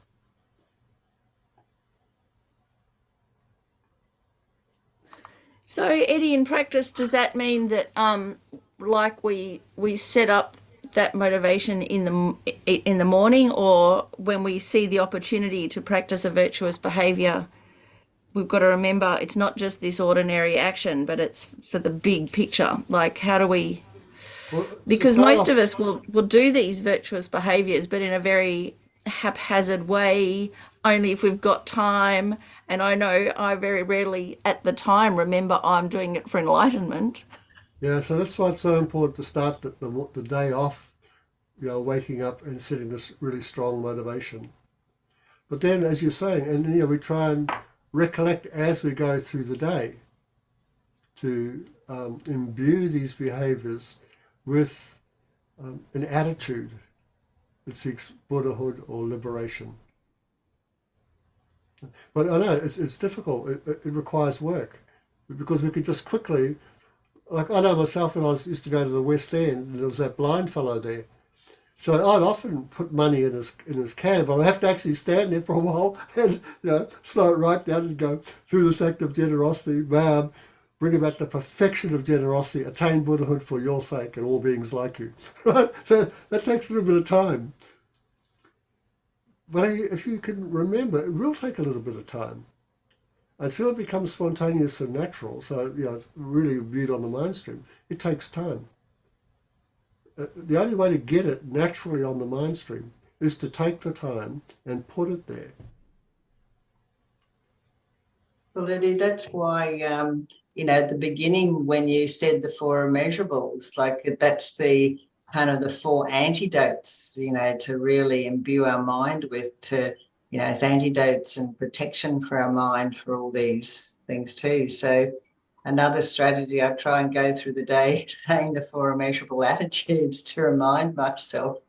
So, Eddie, in practice, does that mean that, like we set up that motivation in the morning, or when we see the opportunity to practice a virtuous behavior, we've got to remember it's not just this ordinary action, but it's for the big picture. Like, how do we? Well, Because most of us will do these virtuous behaviors, but in a very haphazard way, only if we've got time. And I know I very rarely at the time remember I'm doing it for enlightenment. yeah, so that's why it's so important to start the day off, you know, waking up and setting this really strong motivation. But then, as you're saying, and you know, we try and recollect as we go through the day to imbue these behaviors with an attitude that seeks Buddhahood or liberation. But I know it's difficult. It requires work because we could just quickly, like I know myself when used to go to the West End, and there was that blind fellow there. So I'd often put money in his can, but I'd have to actually stand there for a while and, you know, slow it right down and go through this act of generosity, bring about the perfection of generosity, attain Buddhahood for your sake and all beings like you. Right? So that takes a little bit of time. But if you can remember, it will take a little bit of time until it becomes spontaneous and natural. So, you know, it's really viewed on the mind stream. It takes time. The only way to get it naturally on the mind stream is to take the time and put it there. Well, Eddie, that's why, you know, at the beginning when you said the four immeasurables, like that's the kind of the four antidotes, you know, to really imbue our mind with, you know, as antidotes and protection for our mind for all these things too. So another strategy, I try and go through the day saying the four immeasurable attitudes to remind myself,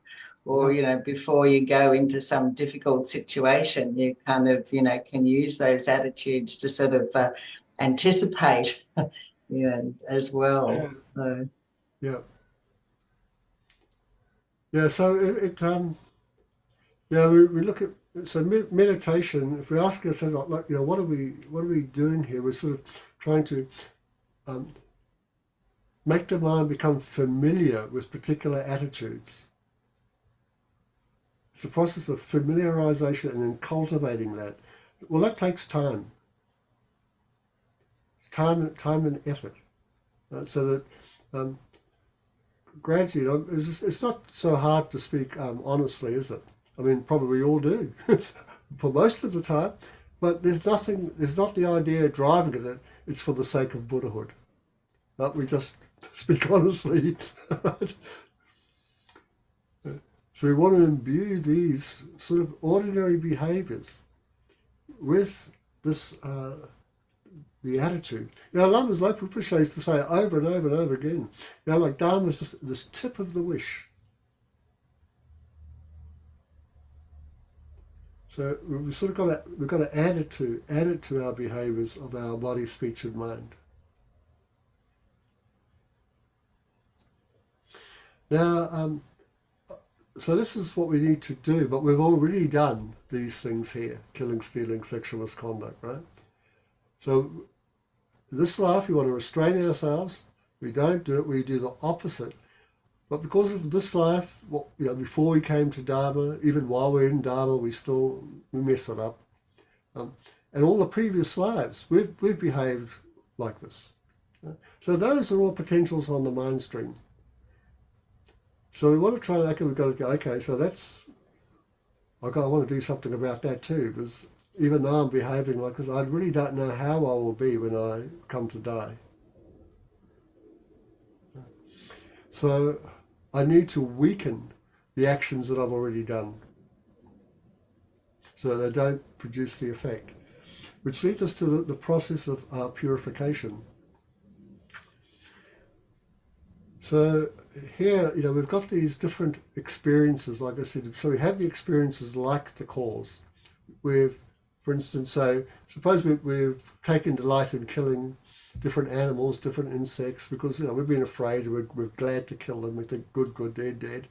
or, you know, before you go into some difficult situation, you kind of, you know, can use those attitudes to sort of anticipate, you know, as well. So. Yeah. Yeah, so yeah, we look at, so meditation, if we ask ourselves, like, you know, what are we doing here? We're sort of trying to make the mind become familiar with particular attitudes. It's a process of familiarization and then cultivating that. Well, that takes time. Time and effort. Right? So that gradually, it's not so hard to speak honestly, is it? I mean, probably we all do for most of the time, but there's not the idea driving it that it's for the sake of Buddhahood. But we just speak honestly. Right? So we want to imbue these sort of ordinary behaviors with this the attitude. Lamas like Rinpoche used to say over and over and over again, like Dharma is just this tip of the wish. So we've sort of got to add it to our behaviors of our body, speech, and mind. Now, so this is what we need to do, but we've already done these things here: killing, stealing, sexual misconduct, right? So this life, we want to restrain ourselves. We don't do it. We do the opposite. But because of this life, before we came to Dharma, even while we're in Dharma, we mess it up. And all the previous lives, we've behaved like this. So those are all potentials on the mind stream. So we want to try, we've got to go, okay, so I want to do something about that too, because even though I'm behaving like this, I really don't know how I will be when I come to die. So I need to weaken the actions that I've already done so they don't produce the effect, which leads us to the process of purification. So here, we've got these different experiences, like I said. So we have the experiences like the cause. For instance, suppose we've taken delight in killing different animals, different insects, because we've been afraid, we're glad to kill them, we think good, they're dead.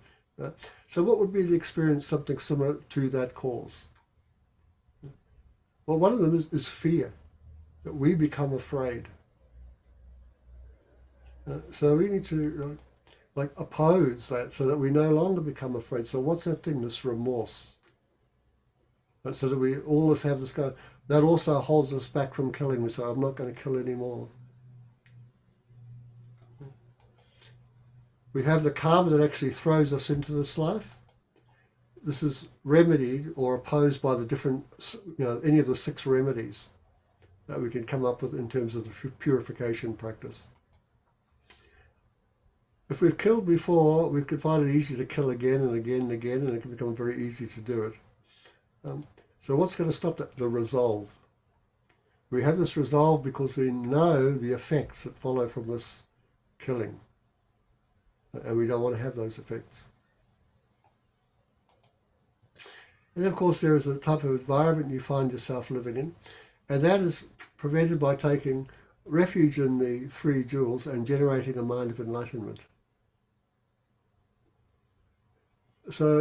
So what would be the experience, something similar to that cause? Well, one of them is fear, that we become afraid. So we need to oppose that so that we no longer become afraid. So what's that thing, this remorse? So that we always have this go, that also holds us back from killing. We say, I'm not going to kill anymore. We have the karma that actually throws us into this life. This is remedied or opposed by the different, any of the 6 remedies that we can come up with in terms of the purification practice. If we've killed before, we could find it easy to kill again and again and again, and it can become very easy to do it. So what's going to stop that? The resolve. We have this resolve because we know the effects that follow from this killing. And we don't want to have those effects. And of course there is a type of environment you find yourself living in, and that is prevented by taking refuge in the 3 jewels and generating a mind of enlightenment. So,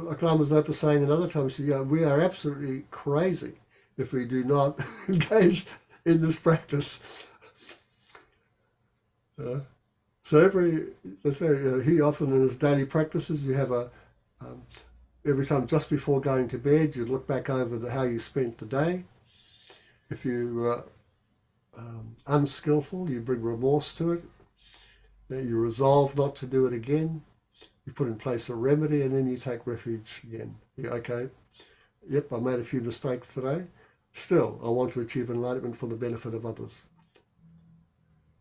like Lama Zopa was saying another time, he said, we are absolutely crazy if we do not engage in this practice. So he often in his daily practices, you have every time just before going to bed, you look back over how you spent the day. If you were unskillful, you bring remorse to it. You resolve not to do it again. You put in place a remedy, and then you take refuge again. Okay, yep, I made a few mistakes today. Still, I want to achieve enlightenment for the benefit of others.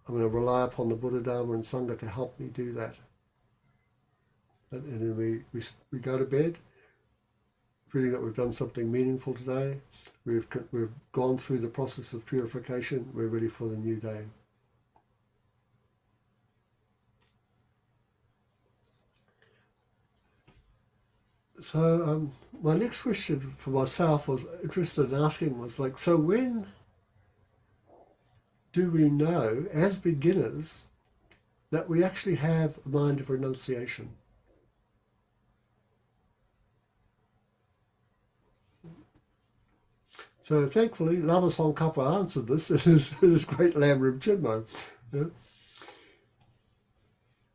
I'm going to rely upon the Buddha, Dharma, and Sangha to help me do that. And then we go to bed, feeling that we've done something meaningful today. We've gone through the process of purification. We're ready for the new day. So my next question for myself was interested in asking was so when do we know as beginners that we actually have a mind of renunciation? So thankfully, Lama Tsongkhapa answered this in his great lamrim Chinmo.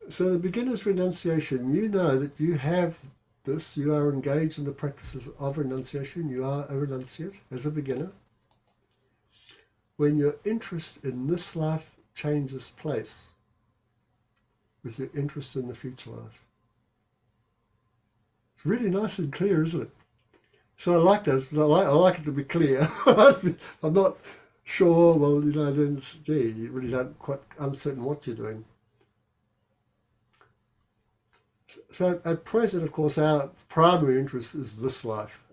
So the beginner's renunciation, you know that you have this, you are engaged in the practices of renunciation. You are a renunciate as a beginner. When your interest in this life changes place with your interest in the future life. It's really nice and clear, isn't it? So I like that. I like it to be clear. I'm not sure. Well, then you really don't quite uncertain what you're doing. So at present, of course, our primary interest is this life.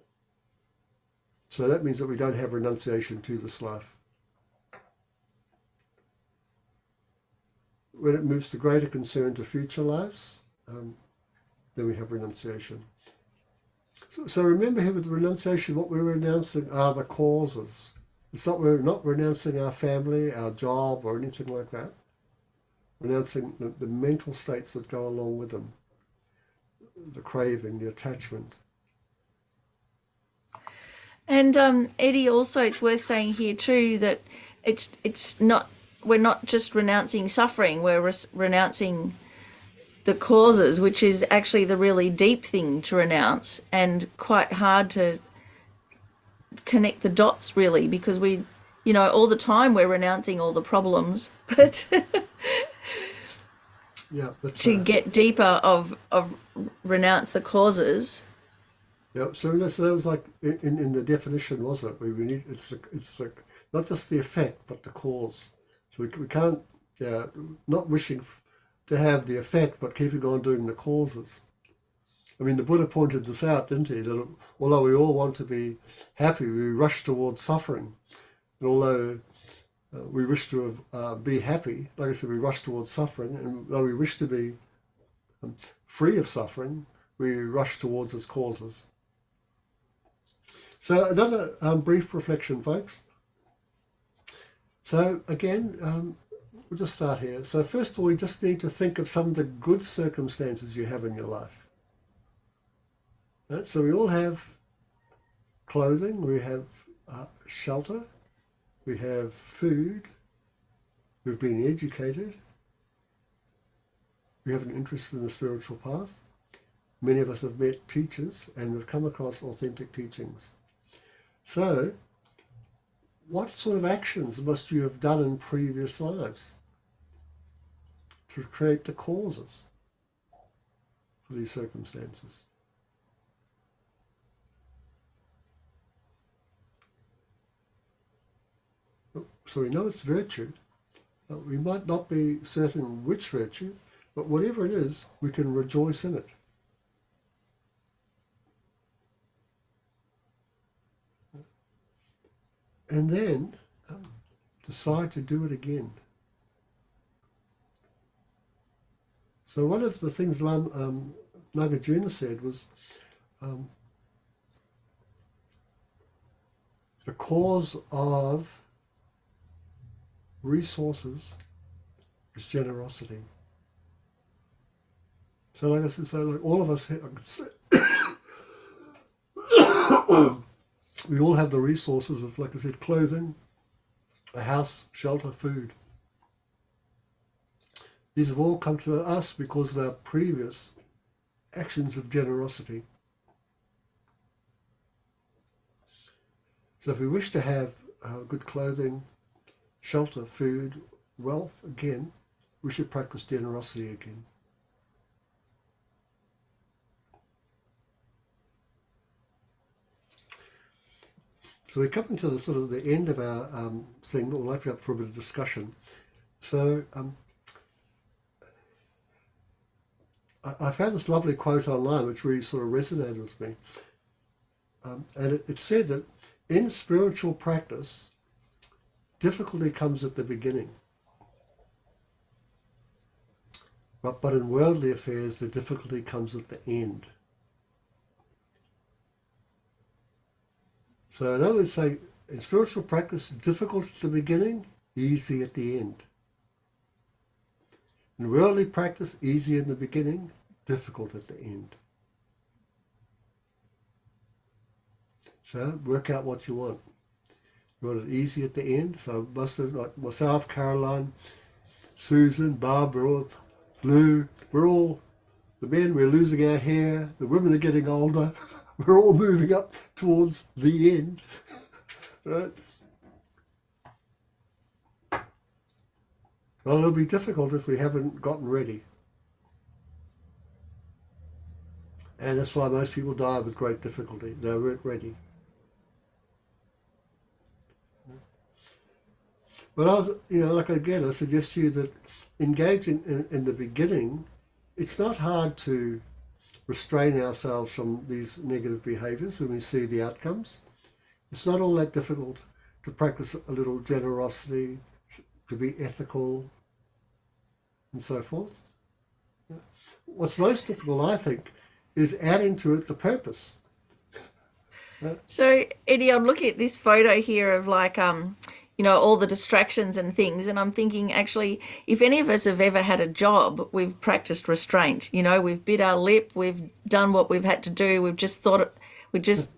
So that means that we don't have renunciation to this life. When it moves to greater concern to future lives, then we have renunciation. So remember here with the renunciation, what we're renouncing are the causes. We're not renouncing our family, our job, or anything like that. Renouncing the mental states that go along with them, the craving, the attachment. And Eddie, also it's worth saying here too that it's not, we're not just renouncing suffering, we're renouncing the causes, which is actually the really deep thing to renounce and quite hard to connect the dots really, because we, all the time we're renouncing all the problems, but Yeah, to get deeper of renounce the causes. Yeah, so that was like in the definition, was it? We need it's not just the effect but the cause. So we can't not wishing to have the effect but keeping on doing the causes. I mean, the Buddha pointed this out, didn't he? That although we all want to be happy, we rush towards suffering. And although we wish to be happy, like I said, we rush towards suffering. And though we wish to be free of suffering, we rush towards its causes. So another brief reflection, folks. So again, we'll just start here. So first of all, we just need to think of some of the good circumstances you have in your life. Right? So we all have clothing, we have shelter, we have food, we've been educated, we have an interest in the spiritual path. Many of us have met teachers and we've come across authentic teachings. So, what sort of actions must you have done in previous lives to create the causes for these circumstances? So we know it's virtue. We might not be certain which virtue, but whatever it is, we can rejoice in it. And then decide to do it again. So one of the things Nagarjuna said was the cause of resources is generosity. So like I said, like all of us, we all have the resources of, like I said, clothing, a house, shelter, food. These have all come to us because of our previous actions of generosity. So if we wish to have good clothing, shelter, food, wealth, again, we should practice generosity again. So we're coming to the sort of the end of our thing, but we'll open up for a bit of discussion. So I found this lovely quote online which really sort of resonated with me. And it said that in spiritual practice, difficulty comes at the beginning. But in worldly affairs, the difficulty comes at the end. So in other words, say, in spiritual practice, difficult at the beginning, easy at the end. In worldly practice, easy in the beginning, difficult at the end. So work out what you want. You want it easy at the end? So like myself, Caroline, Susan, Barbara, Lou, we're all The men, we're losing our hair. The women are getting older. We're all moving up towards the end. Right? Well, it'll be difficult if we haven't gotten ready. And that's why most people die with great difficulty. They weren't ready. But I suggest to you that engage in the beginning. It's not hard to restrain ourselves from these negative behaviors when we see the outcomes. It's not all that difficult to practice a little generosity, to be ethical, and so forth. What's most difficult, I think, is adding to it the purpose. So, Eddie, I'm looking at this photo here of like, all the distractions and things, and I'm thinking actually, if any of us have ever had a job, we've practiced restraint. We've bit our lip, we've done what we've had to do, we just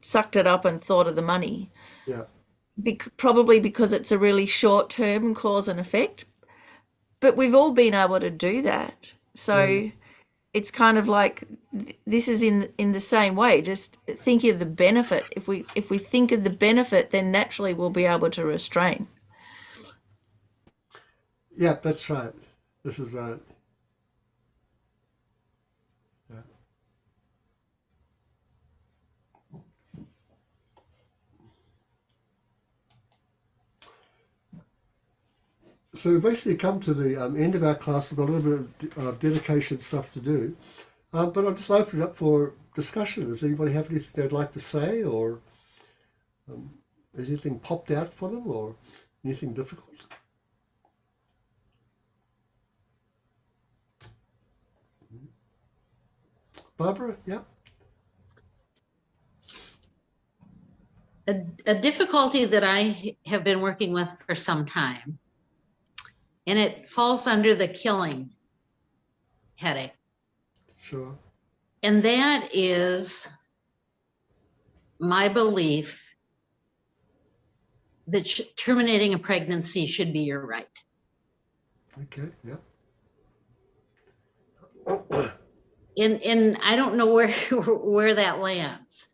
sucked it up and thought of the money. Yeah. Probably because it's a really short-term cause and effect, but we've all been able to do that. So. Yeah. It's kind of like this is in the same way. Just think of the benefit. If we think of the benefit, then naturally we'll be able to restrain. Yeah, that's right. This is right. Yeah. So we've basically come to the end of our class. We've got a little bit of dedication stuff to do. But I'll just open it up for discussion. Does anybody have anything they'd like to say, or has anything popped out for them, or anything difficult? Barbara, yeah? A difficulty that I have been working with for some time, and it falls under the killing headache. Sure. And that is my belief that terminating a pregnancy should be your right. Okay, yeah. And I don't know where that lands.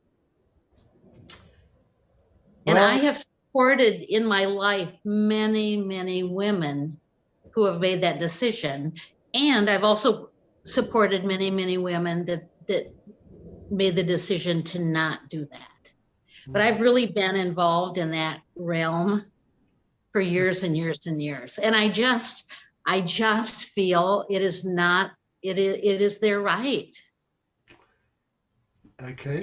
And I have supported in my life many, many women who have made that decision. And I've also supported many, many women that made the decision to not do that. But I've really been involved in that realm for years and years and years. And I just feel it is their right. Okay.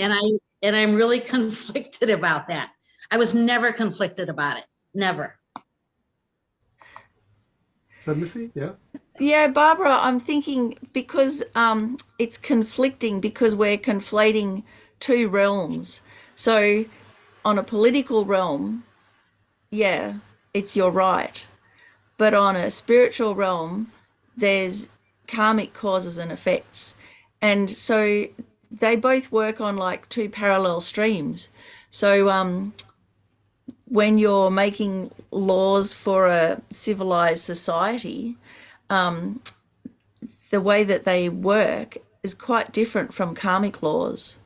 And I'm really conflicted about that. I was never conflicted about it. Never. So, Miffy, yeah? Yeah, Barbara, I'm thinking because it's conflicting because we're conflating two realms. So on a political realm, yeah, it's your right. But on a spiritual realm, there's karmic causes and effects. And so they both work on like two parallel streams. So when you're making laws for a civilized society, the way that they work is quite different from karmic laws.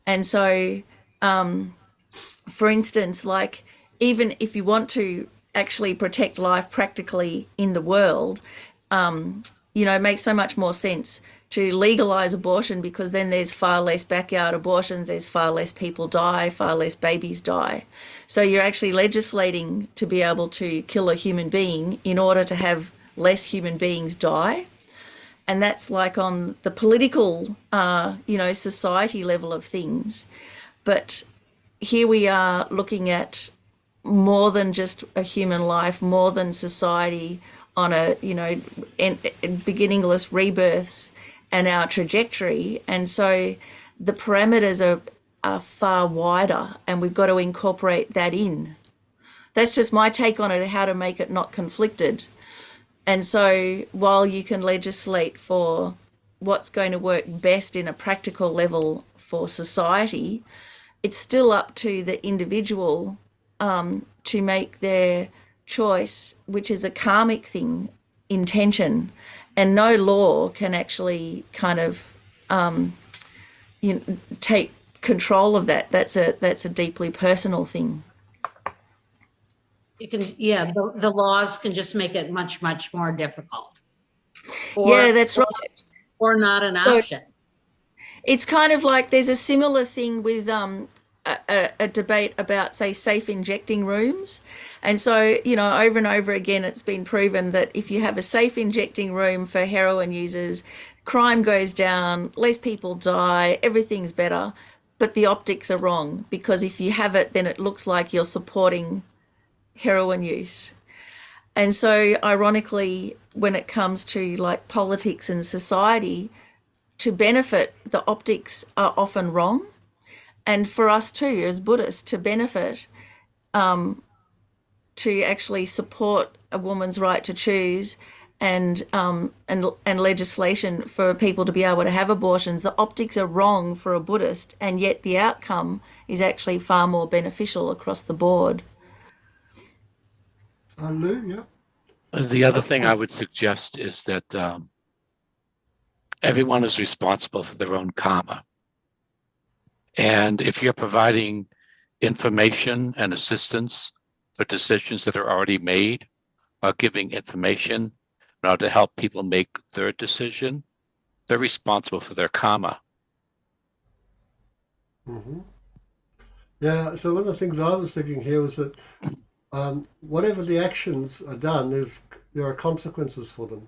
And so, for instance, like even if you want to actually protect life practically in the world, it makes so much more sense to legalize abortion because then there's far less backyard abortions, there's far less people die, far less babies die. So you're actually legislating to be able to kill a human being in order to have less human beings die. And that's like on the political, society level of things. But here we are looking at more than just a human life, more than society on a, beginningless rebirths and our trajectory. And so the parameters are far wider and we've got to incorporate that in. That's just my take on it, how to make it not conflicted. And so while you can legislate for what's going to work best in a practical level for society, it's still up to the individual to make their choice, which is a karmic thing, intention. And no law can actually kind of take control of that. That's a deeply personal thing. It can, yeah, the laws can just make it much, much more difficult. Yeah, that's right. Or not an So option. it's kind of like there's a similar thing with a debate about, say, safe injecting rooms. And so, over and over again, it's been proven that if you have a safe injecting room for heroin users, crime goes down, less people die, everything's better. But the optics are wrong, because if you have it, then it looks like you're supporting heroin use. And so, ironically, when it comes to like politics and society, to benefit, the optics are often wrong. And for us too, as Buddhists, to benefit, to actually support a woman's right to choose, and legislation for people to be able to have abortions, the optics are wrong for a Buddhist, and yet the outcome is actually far more beneficial across the board. Lou, yeah. The other thing I would suggest is that everyone is responsible for their own karma. And if you're providing information and assistance for decisions that are already made, or giving information in order to help people make their decision, they're responsible for their karma. Mm-hmm. Yeah, so one of the things I was thinking here was that whatever the actions are done, there are consequences for them.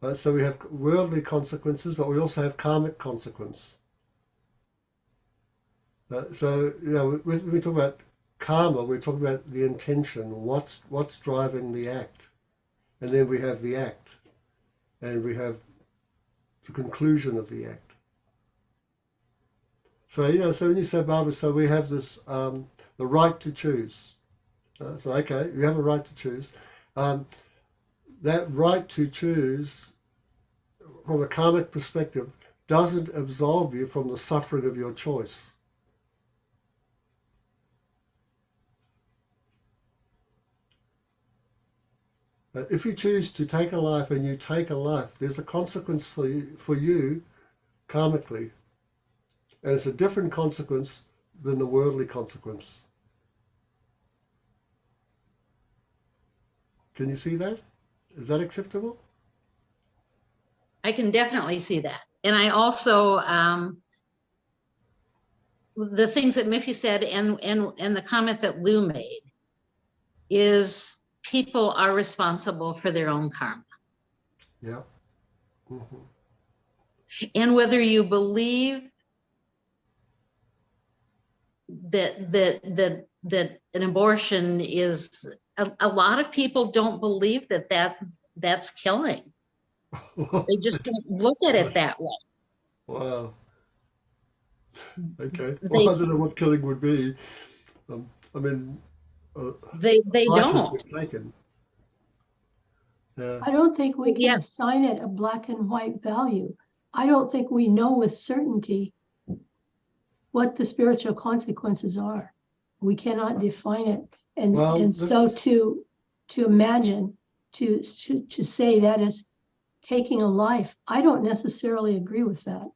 Right? So we have worldly consequences, but we also have karmic consequence. So, when we talk about karma, we're talking about the intention, what's driving the act. And then we have the act, and we have the conclusion of the act. So, so when you say, Barbara, so we have this, the right to choose. So, okay, you have a right to choose. That right to choose, from a karmic perspective, doesn't absolve you from the suffering of your choice. If you choose to take a life and you take a life, there's a consequence for you karmically. And it's a different consequence than the worldly consequence. Can you see that? Is that acceptable? I can definitely see that. And I also, the things that Miffy said and the comment that Lou made is people are responsible for their own karma. Yeah. Mm-hmm. And whether you believe that an abortion is, a lot of people don't believe that's killing. They just don't look at it that way. Wow. Okay. Well, I don't know what killing would be. I mean, They life has don't. been taken. Yeah. I don't think we can Yeah. assign it a black and white value. I don't think we know with certainty what the spiritual consequences are. We cannot define it. And so to imagine, to say that is taking a life, I don't necessarily agree with that.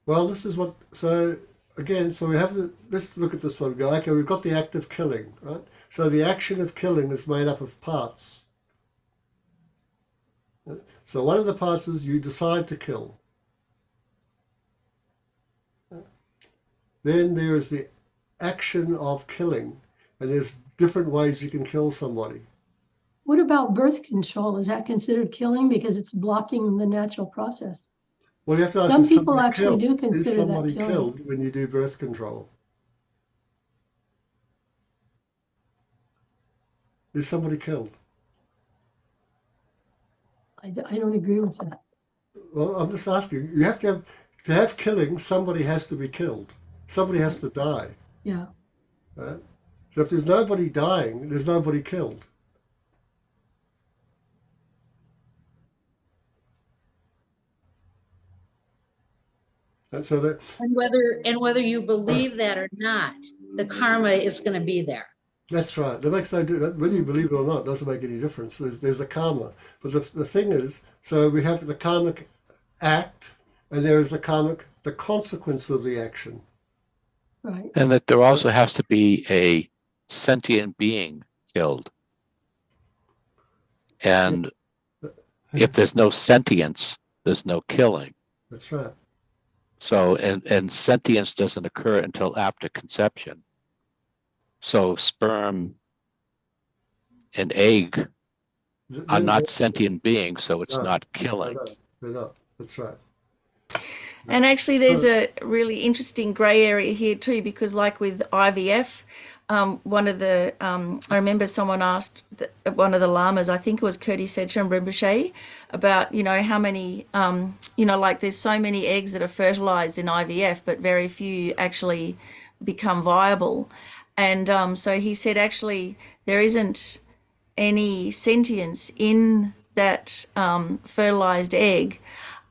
Well, this is what, so again, so we have let's look at this one. Go, okay, we've got the act of killing, right? So the action of killing is made up of parts. So one of the parts is you decide to kill. Then there is the action of killing, and there's different ways you can kill somebody. What about birth control? Is that considered killing because it's blocking the natural process? Well, you have to ask, some people actually do consider is somebody that killing. killed when you do birth control? Is somebody killed? I don't agree with that. Well, I'm just asking. You have to have killing. Somebody has to be killed. Somebody has to die. Yeah. Right? So if there's nobody dying, there's nobody killed. And so that. And whether you believe that or not, the karma is going to be there. That's right. That makes no difference. Whether you believe it or not doesn't make any difference. There's a karma. But the thing is, so we have the karmic act, and there is the consequence of the action. Right. And that there also has to be a sentient being killed. And if there's no sentience, there's no killing. That's right. So, and sentience doesn't occur until after conception. So sperm and egg are not sentient beings, so it's not killing. They're not. That's right. And actually, there's a really interesting grey area here too, because like with IVF, I remember someone asked one of the lamas, I think it was Kurti Sedgwick Rinpoche, about, how many, like there's so many eggs that are fertilized in IVF, but very few actually become viable. And so he said, actually, there isn't any sentience in that fertilized egg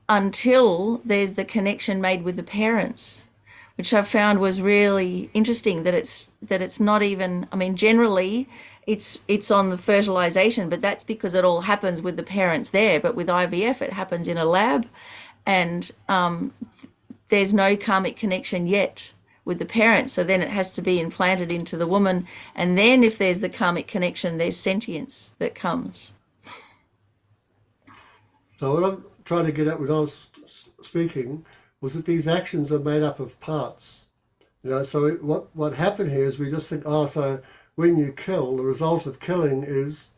until there's the connection made with the parents, which I found was really interesting. That it's not even. I mean, generally, it's on the fertilization, but that's because it all happens with the parents there. But with IVF, it happens in a lab, and there's no karmic connection yet with the parents. So then it has to be implanted into the woman, and then if there's the karmic connection, there's sentience that comes. So what I'm trying to get at when I was speaking was that these actions are made up of parts. So what happened here is we just think, so when you kill, the result of killing is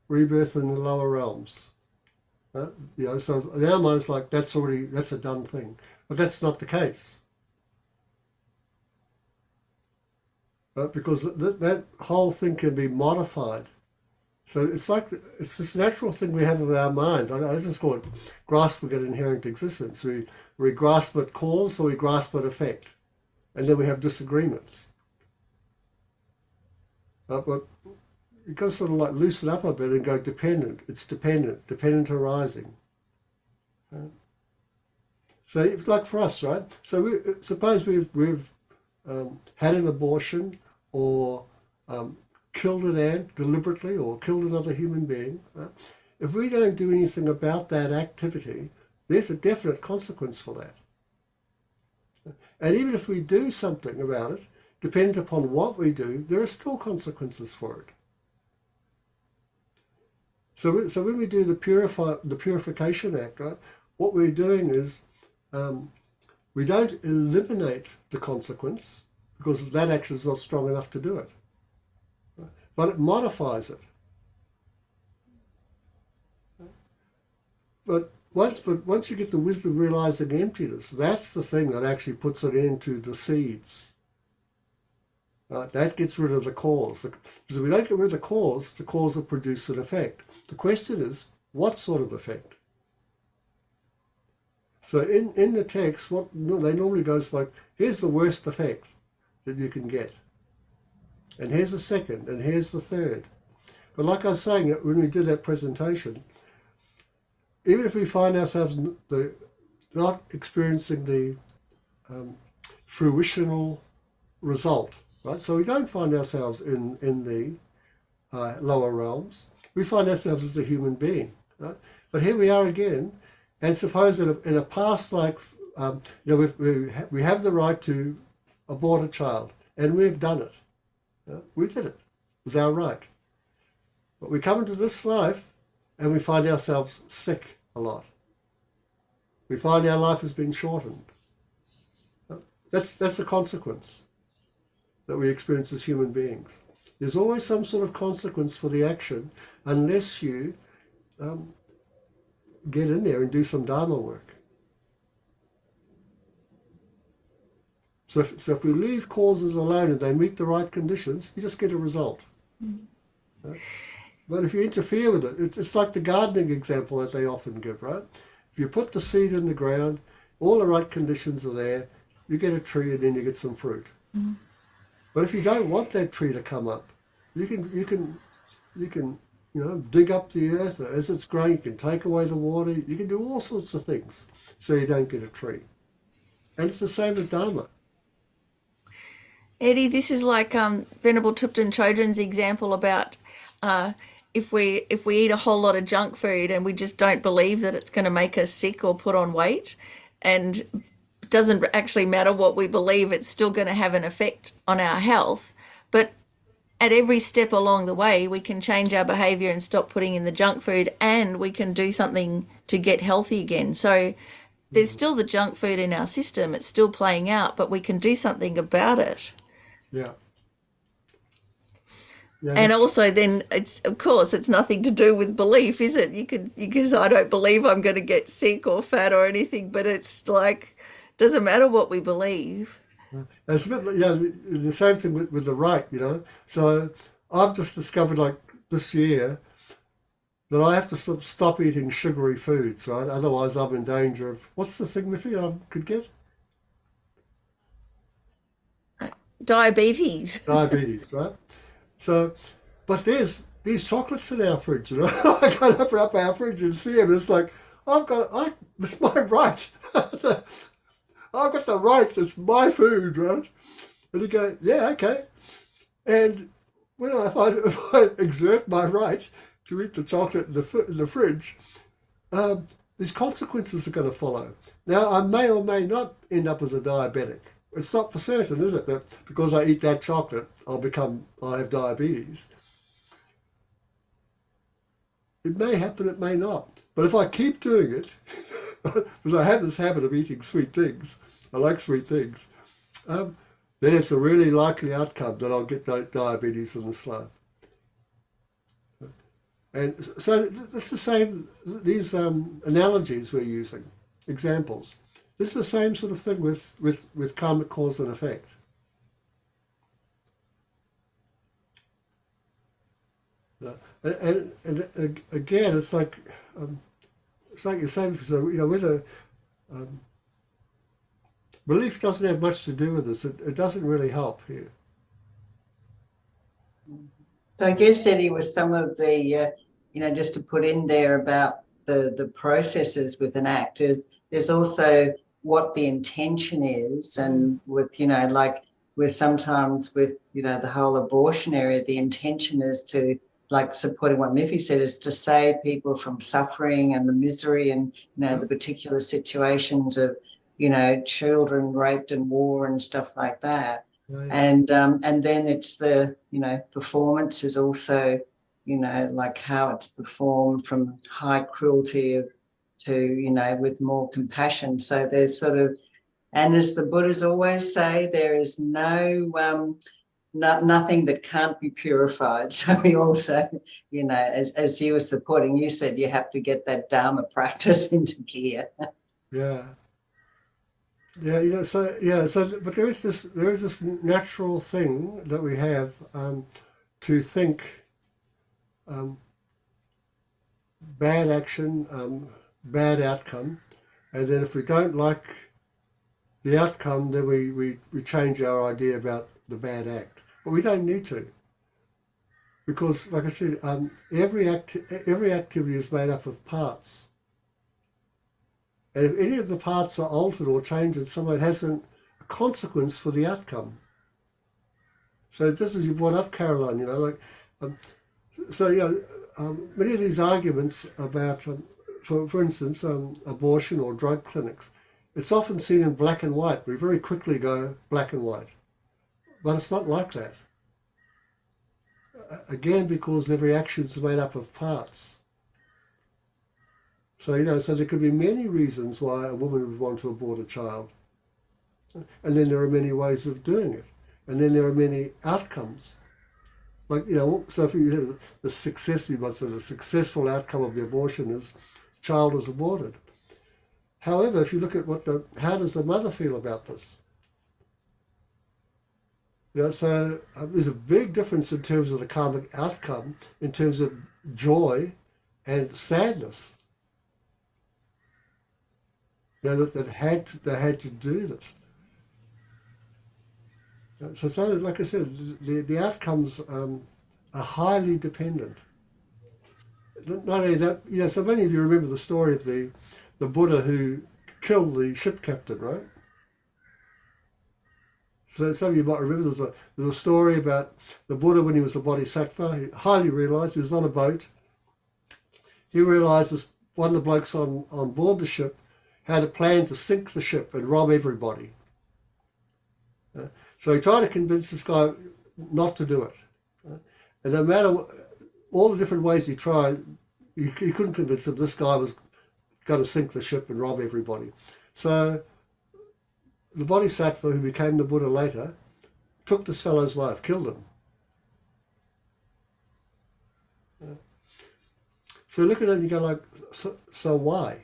rebirth in the lower realms. So in our minds, like that's a done thing, but that's not the case. Because that whole thing can be modified. So it's this natural thing we have of our mind. I just call it grasping at inherent existence. We grasp at cause or we grasp at effect, and then we have disagreements. But you got to sort of like loosen up a bit and go dependent. It's dependent arising. So like for us, right? So suppose we've had an abortion or killed an ant deliberately or killed another human being. Right? If we don't do anything about that activity, there's a definite consequence for that. And even if we do something about it, depending upon what we do, there are still consequences for it. So when we do the purification act, right, what we're doing is we don't eliminate the consequence because that action is not strong enough to do it. But it modifies it. But once you get the wisdom of realizing emptiness, that's the thing that actually puts it into the seeds. That gets rid of the cause. Because if we don't get rid of the cause will produce an effect. The question is, what sort of effect? So in the text, they normally goes like, here's the worst effect that you can get. And here's the second, and here's the third. But like I was saying, when we did that presentation, even if we find ourselves not experiencing the fruitional result, right? So we don't find ourselves in the lower realms. We find ourselves as a human being, right? But here we are again, and suppose in a past life, we have the right to abort a child, and we've done it. We did it. It was our right. But we come into this life and we find ourselves sick a lot. We find our life has been shortened. That's a consequence that we experience as human beings. There's always some sort of consequence for the action unless you get in there and do some Dharma work. So if we leave causes alone and they meet the right conditions, you just get a result. Mm-hmm. But if you interfere with it, it's like the gardening example that they often give, right? If you put the seed in the ground, all the right conditions are there, you get a tree and then you get some fruit. Mm-hmm. But if you don't want that tree to come up, you can dig up the earth as it's growing. You can take away the water. You can do all sorts of things so you don't get a tree. And it's the same with Dharma. Eddie, this is like Venerable Thupten Chodron's example about if we eat a whole lot of junk food and we just don't believe that it's going to make us sick or put on weight, and it doesn't actually matter what we believe, it's still going to have an effect on our health. But at every step along the way, we can change our behavior and stop putting in the junk food, and we can do something to get healthy again. So there's still the junk food in our system, it's still playing out, but we can do something about it. Yeah. Yeah, And that's also then it's, of course, it's nothing to do with belief, is it? You could say, I don't believe I'm going to get sick or fat or anything, but it's like, doesn't matter what we believe. it's a bit like, yeah, the same thing with the right, you know. So I've just discovered like this year that I have to stop eating sugary foods, right? Otherwise I'm in danger of, what's the thing, Miffy, I could get? Diabetes. Diabetes, right? So, but there's these chocolates in our fridge, you know. I can't open up our fridge and see them. It's like, it's my right. I've got the right. It's my food, right? And you go, yeah, okay. And if I exert my right to eat the chocolate in the fridge, um, these consequences are going to follow. Now, I may or may not end up as a diabetic. It's not for certain, is it, that because I eat that chocolate, I'll have diabetes. It may happen, it may not. But if I keep doing it, because I have this habit of eating sweet things, I like sweet things, then it's a really likely outcome that I'll get diabetes in the slow. And so it's the same, these analogies we're using, examples. This is the same sort of thing with karmic cause and effect. And again, it's like you're saying, so, you know, whether belief doesn't have much to do with this. It doesn't really help here. I guess, Eddie, with some of the, just to put in there about the processes with an act, there's also what the intention is, and with, like sometimes with, the whole abortion area, the intention is to, like supporting what Miffy said, is to save people from suffering and the misery and, the particular situations of, children raped in war and stuff like that. Yeah. And then it's the, performance is also, like how it's performed from high cruelty to, with more compassion. So there's sort of, and as the Buddhas always say, there is nothing that can't be purified. So we also, as you were supporting, you said you have to get that Dharma practice into gear. Yeah. Yeah, but there is this natural thing that we have to think bad action, bad outcome, and then if we don't like the outcome, then we change our idea about the bad act. But we don't need to, because, like I said, every activity is made up of parts. And if any of the parts are altered or changed in some way, it has a consequence for the outcome. So just as you brought up, Caroline, many of these arguments about, for instance, abortion or drug clinics, it's often seen in black and white. We very quickly go black and white. But it's not like that. Again, because every action is made up of parts. So, so there could be many reasons why a woman would want to abort a child. And then there are many ways of doing it. And then there are many outcomes. Like, so if you have the successful outcome of the abortion is the child is aborted. However, if you look at how does the mother feel about this? So there's a big difference in terms of the karmic outcome, in terms of joy and sadness. That they had to do this. So like I said, the outcomes are highly dependent. Not only that, so many of you remember the story of the Buddha who killed the ship captain, right? So some of you might remember there's a story about the Buddha when he was a bodhisattva. He highly realised he was on a boat. He realised this, one of the blokes on board the ship had a plan to sink the ship and rob everybody. So he tried to convince this guy not to do it. And no matter all the different ways he tried, he couldn't convince him this guy was going to sink the ship and rob everybody. So the bodhisattva, who became the Buddha later, took this fellow's life, killed him. So you look at it and you go like, so why?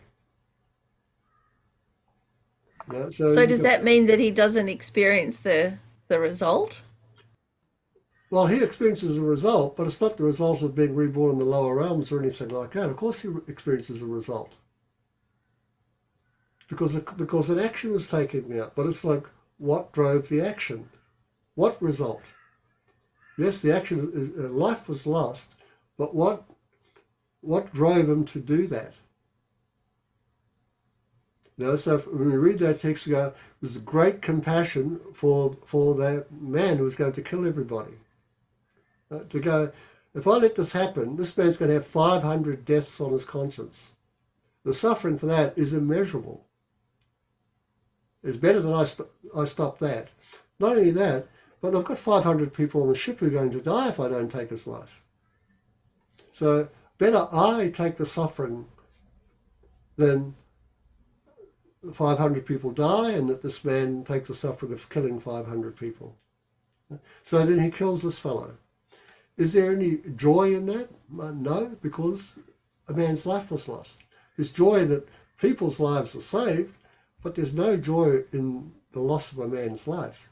So does that mean that he doesn't experience the result? Well, he experiences a result, but it's not the result of being reborn in the lower realms or anything like that. Of course he experiences a result. Because an action was taken out, but it's like, what drove the action? What result? Yes, the action, life was lost, but what drove him to do that? So when we read that text, we go, there's a great compassion for that man who was going to kill everybody. To go, if I let this happen, this man's going to have 500 deaths on his conscience. The suffering for that is immeasurable. It's better that I stop that. Not only that, but I've got 500 people on the ship who are going to die if I don't take his life. So better I take the suffering than 500 people die and that this man takes the suffering of killing 500 people. So then he kills this fellow. Is there any joy in that? No, because a man's life was lost. There's joy in that people's lives were saved, but there's no joy in the loss of a man's life.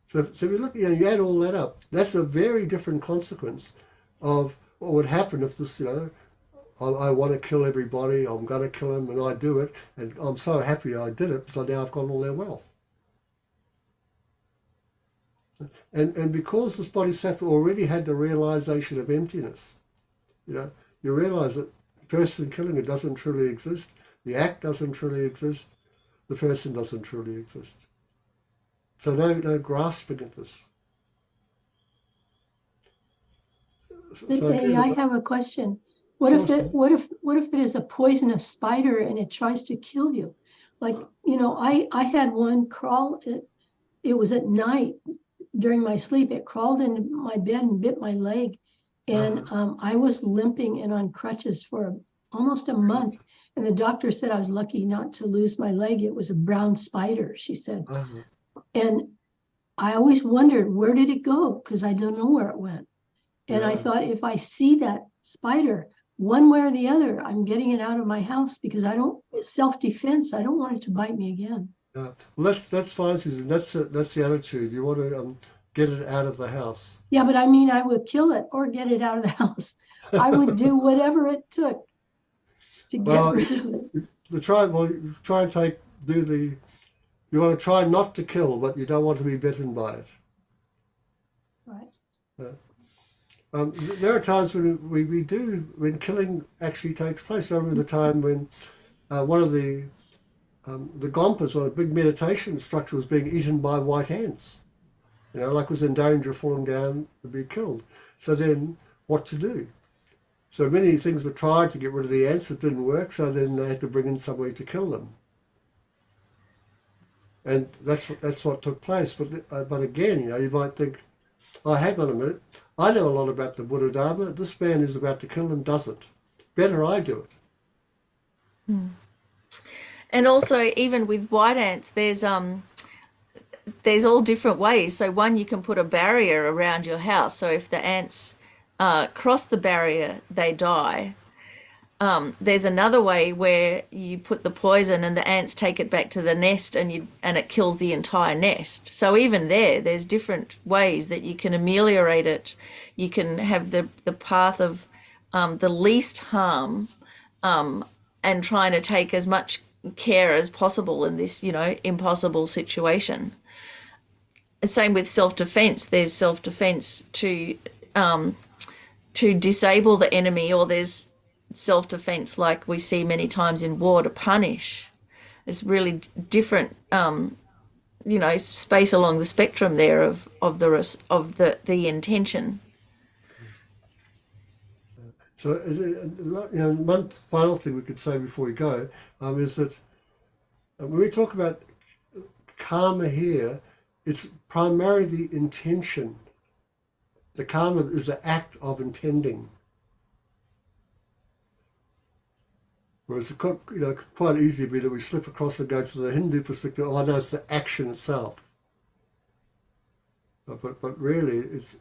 So if you look, you add all that up, that's a very different consequence of what would happen if this, I want to kill everybody, I'm going to kill them, and I do it, and I'm so happy I did it because now I've got all their wealth. And because this bodhisattva already had the realization of emptiness, you realize that the person killing it doesn't truly exist, the act doesn't truly exist, the person doesn't truly exist. So no grasping at this. But Eddie, I have a question. What if it is a poisonous spider and it tries to kill you? Like, I had one crawl, it was at night during my sleep, it crawled into my bed and bit my leg. And I was limping and on crutches for almost a month. And the doctor said I was lucky not to lose my leg. It was a brown spider, she said. And I always wondered, where did it go? Because I don't know where it went. And I thought, if I see that spider, one way or the other, I'm getting it out of my house because self-defense, I don't want it to bite me again. Yeah, well, that's fine, Susan. That's the attitude. You want to get it out of the house. Yeah, but I mean, I would kill it or get it out of the house. I would do whatever it took to get rid of it. You want to try not to kill, but you don't want to be bitten by it. Right. There are times when killing actually takes place. I remember the time when one of the Gompas, or a big meditation structure, was being eaten by white ants. Like was in danger of falling down to be killed. So then what to do? So many things were tried to get rid of the ants. It didn't work. So then they had to bring in somebody to kill them. And that's what took place. But again, you might think, oh, hang on a minute. I know a lot about the Buddha Dharma. This man who's about to kill them doesn't. Better I do it. And also, even with white ants, there's all different ways. So one, you can put a barrier around your house. So if the ants cross the barrier, they die. There's another way where you put the poison and the ants take it back to the nest and it kills the entire nest. So even there's different ways that you can ameliorate it. You can have the path of the least harm and trying to take as much care as possible in this, impossible situation. Same with self-defense. There's self-defense to disable the enemy, or there's self-defense like we see many times in war to punish. It's really different space along the spectrum there of the intention. So, one final thing we could say before we go is that when we talk about karma here, it's primarily the intention. The karma is the act of intending. Whereas it could, quite easily be that we slip across and go to the Hindu perspective. Oh, no, it's the action itself. But really, it's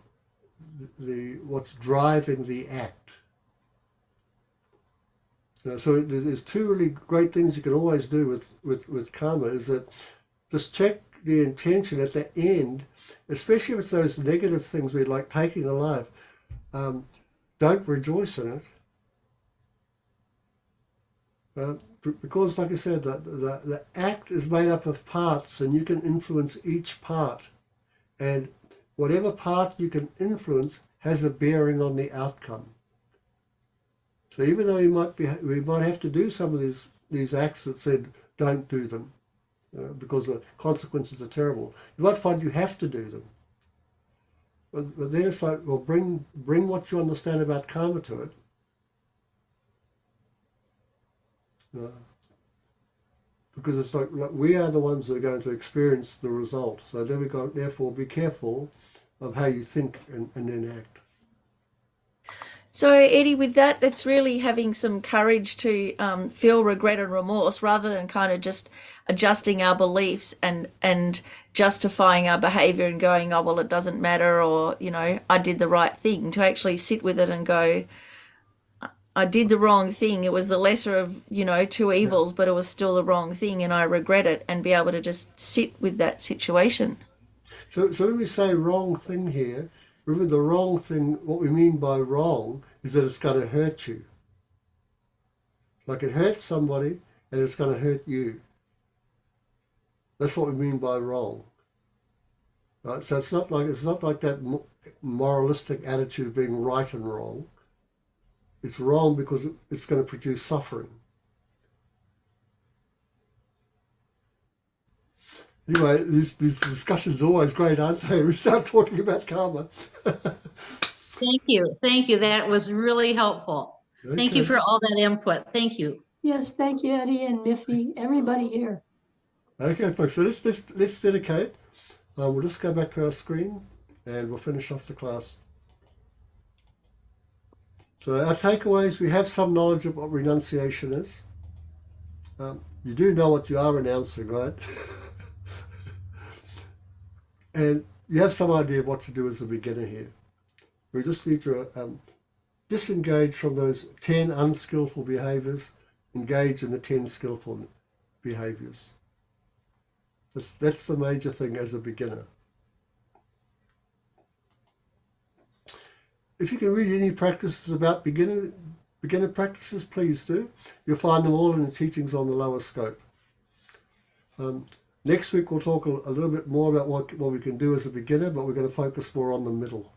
what's driving the act. So there's two really great things you can always do with karma, is that just check the intention at the end, especially if it's those negative things we'd like taking a life. Don't rejoice in it. Because, like I said, the act is made up of parts, and you can influence each part. And whatever part you can influence has a bearing on the outcome. So even though we might have to do some of these acts that said don't do them, because the consequences are terrible, you might find you have to do them. But then it's like, well, bring what you understand about karma to it. Because it's like we are the ones that are going to experience the result. So therefore be careful of how you think and then act. So, Eddie, with that, that's really having some courage to feel regret and remorse, rather than kind of just adjusting our beliefs and justifying our behavior and going, oh, well, it doesn't matter, or, I did the right thing. To actually sit with it and go, I did the wrong thing. It was the lesser of, two evils, but it was still the wrong thing, and I regret it, and be able to just sit with that situation. So when we say wrong thing here, remember the wrong thing, what we mean by wrong is that it's going to hurt you. Like it hurts somebody and it's going to hurt you. That's what we mean by wrong. Right? So it's not like that moralistic attitude of being right and wrong. It's wrong because it's going to produce suffering. Anyway, these discussions are always great, aren't they? We start talking about karma. Thank you. That was really helpful. Okay. Thank you for all that input. Thank you. Yes, thank you, Eddie and Miffy, everybody here. Okay, folks, so let's dedicate. We'll just go back to our screen and we'll finish off the class. So our takeaways, we have some knowledge of what renunciation is. You do know what you are renouncing, right? And you have some idea of what to do as a beginner here. We just need to disengage from those 10 unskillful behaviors, engage in the 10 skillful behaviors. That's the major thing as a beginner. If you can read any practices about beginner practices, please do. You'll find them all in the teachings on the lower scope. Next week we'll talk a little bit more about what we can do as a beginner, but we're going to focus more on the middle.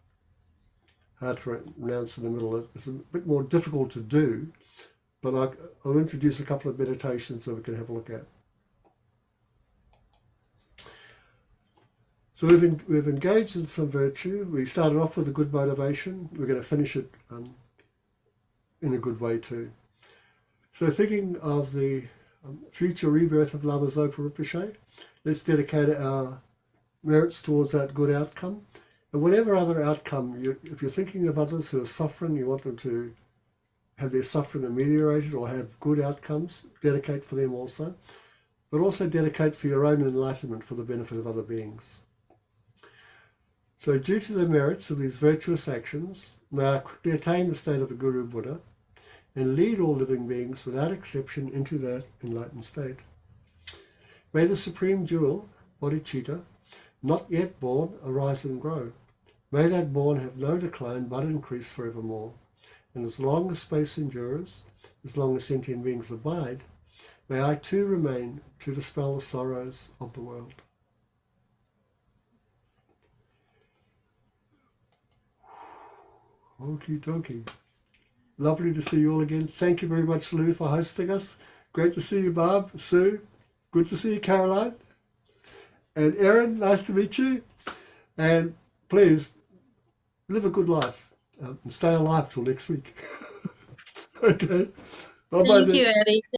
Hard to pronounce in the middle. It's a bit more difficult to do, but I'll introduce a couple of meditations that we can have a look at. So we've engaged in some virtue. We started off with a good motivation. We're going to finish it in a good way too. So thinking of the future rebirth of Lama Zopa Rinpoche, let's dedicate our merits towards that good outcome. And whatever other outcome, if you're thinking of others who are suffering, you want them to have their suffering ameliorated or have good outcomes, dedicate for them also. But also dedicate for your own enlightenment for the benefit of other beings. So due to the merits of these virtuous actions, may I quickly attain the state of a Guru Buddha and lead all living beings without exception into that enlightened state. May the supreme jewel, bodhicitta, not yet born, arise and grow. May that born have no decline but increase forevermore. And as long as space endures, as long as sentient beings abide, may I too remain to dispel the sorrows of the world. Okie dokie. Lovely to see you all again. Thank you very much, Lou, for hosting us. Great to see you, Barb, Sue. Good to see you, Caroline. And Erin, nice to meet you. And please live a good life and stay alive till next week. Okay. Bye bye. Thank you, Eddie.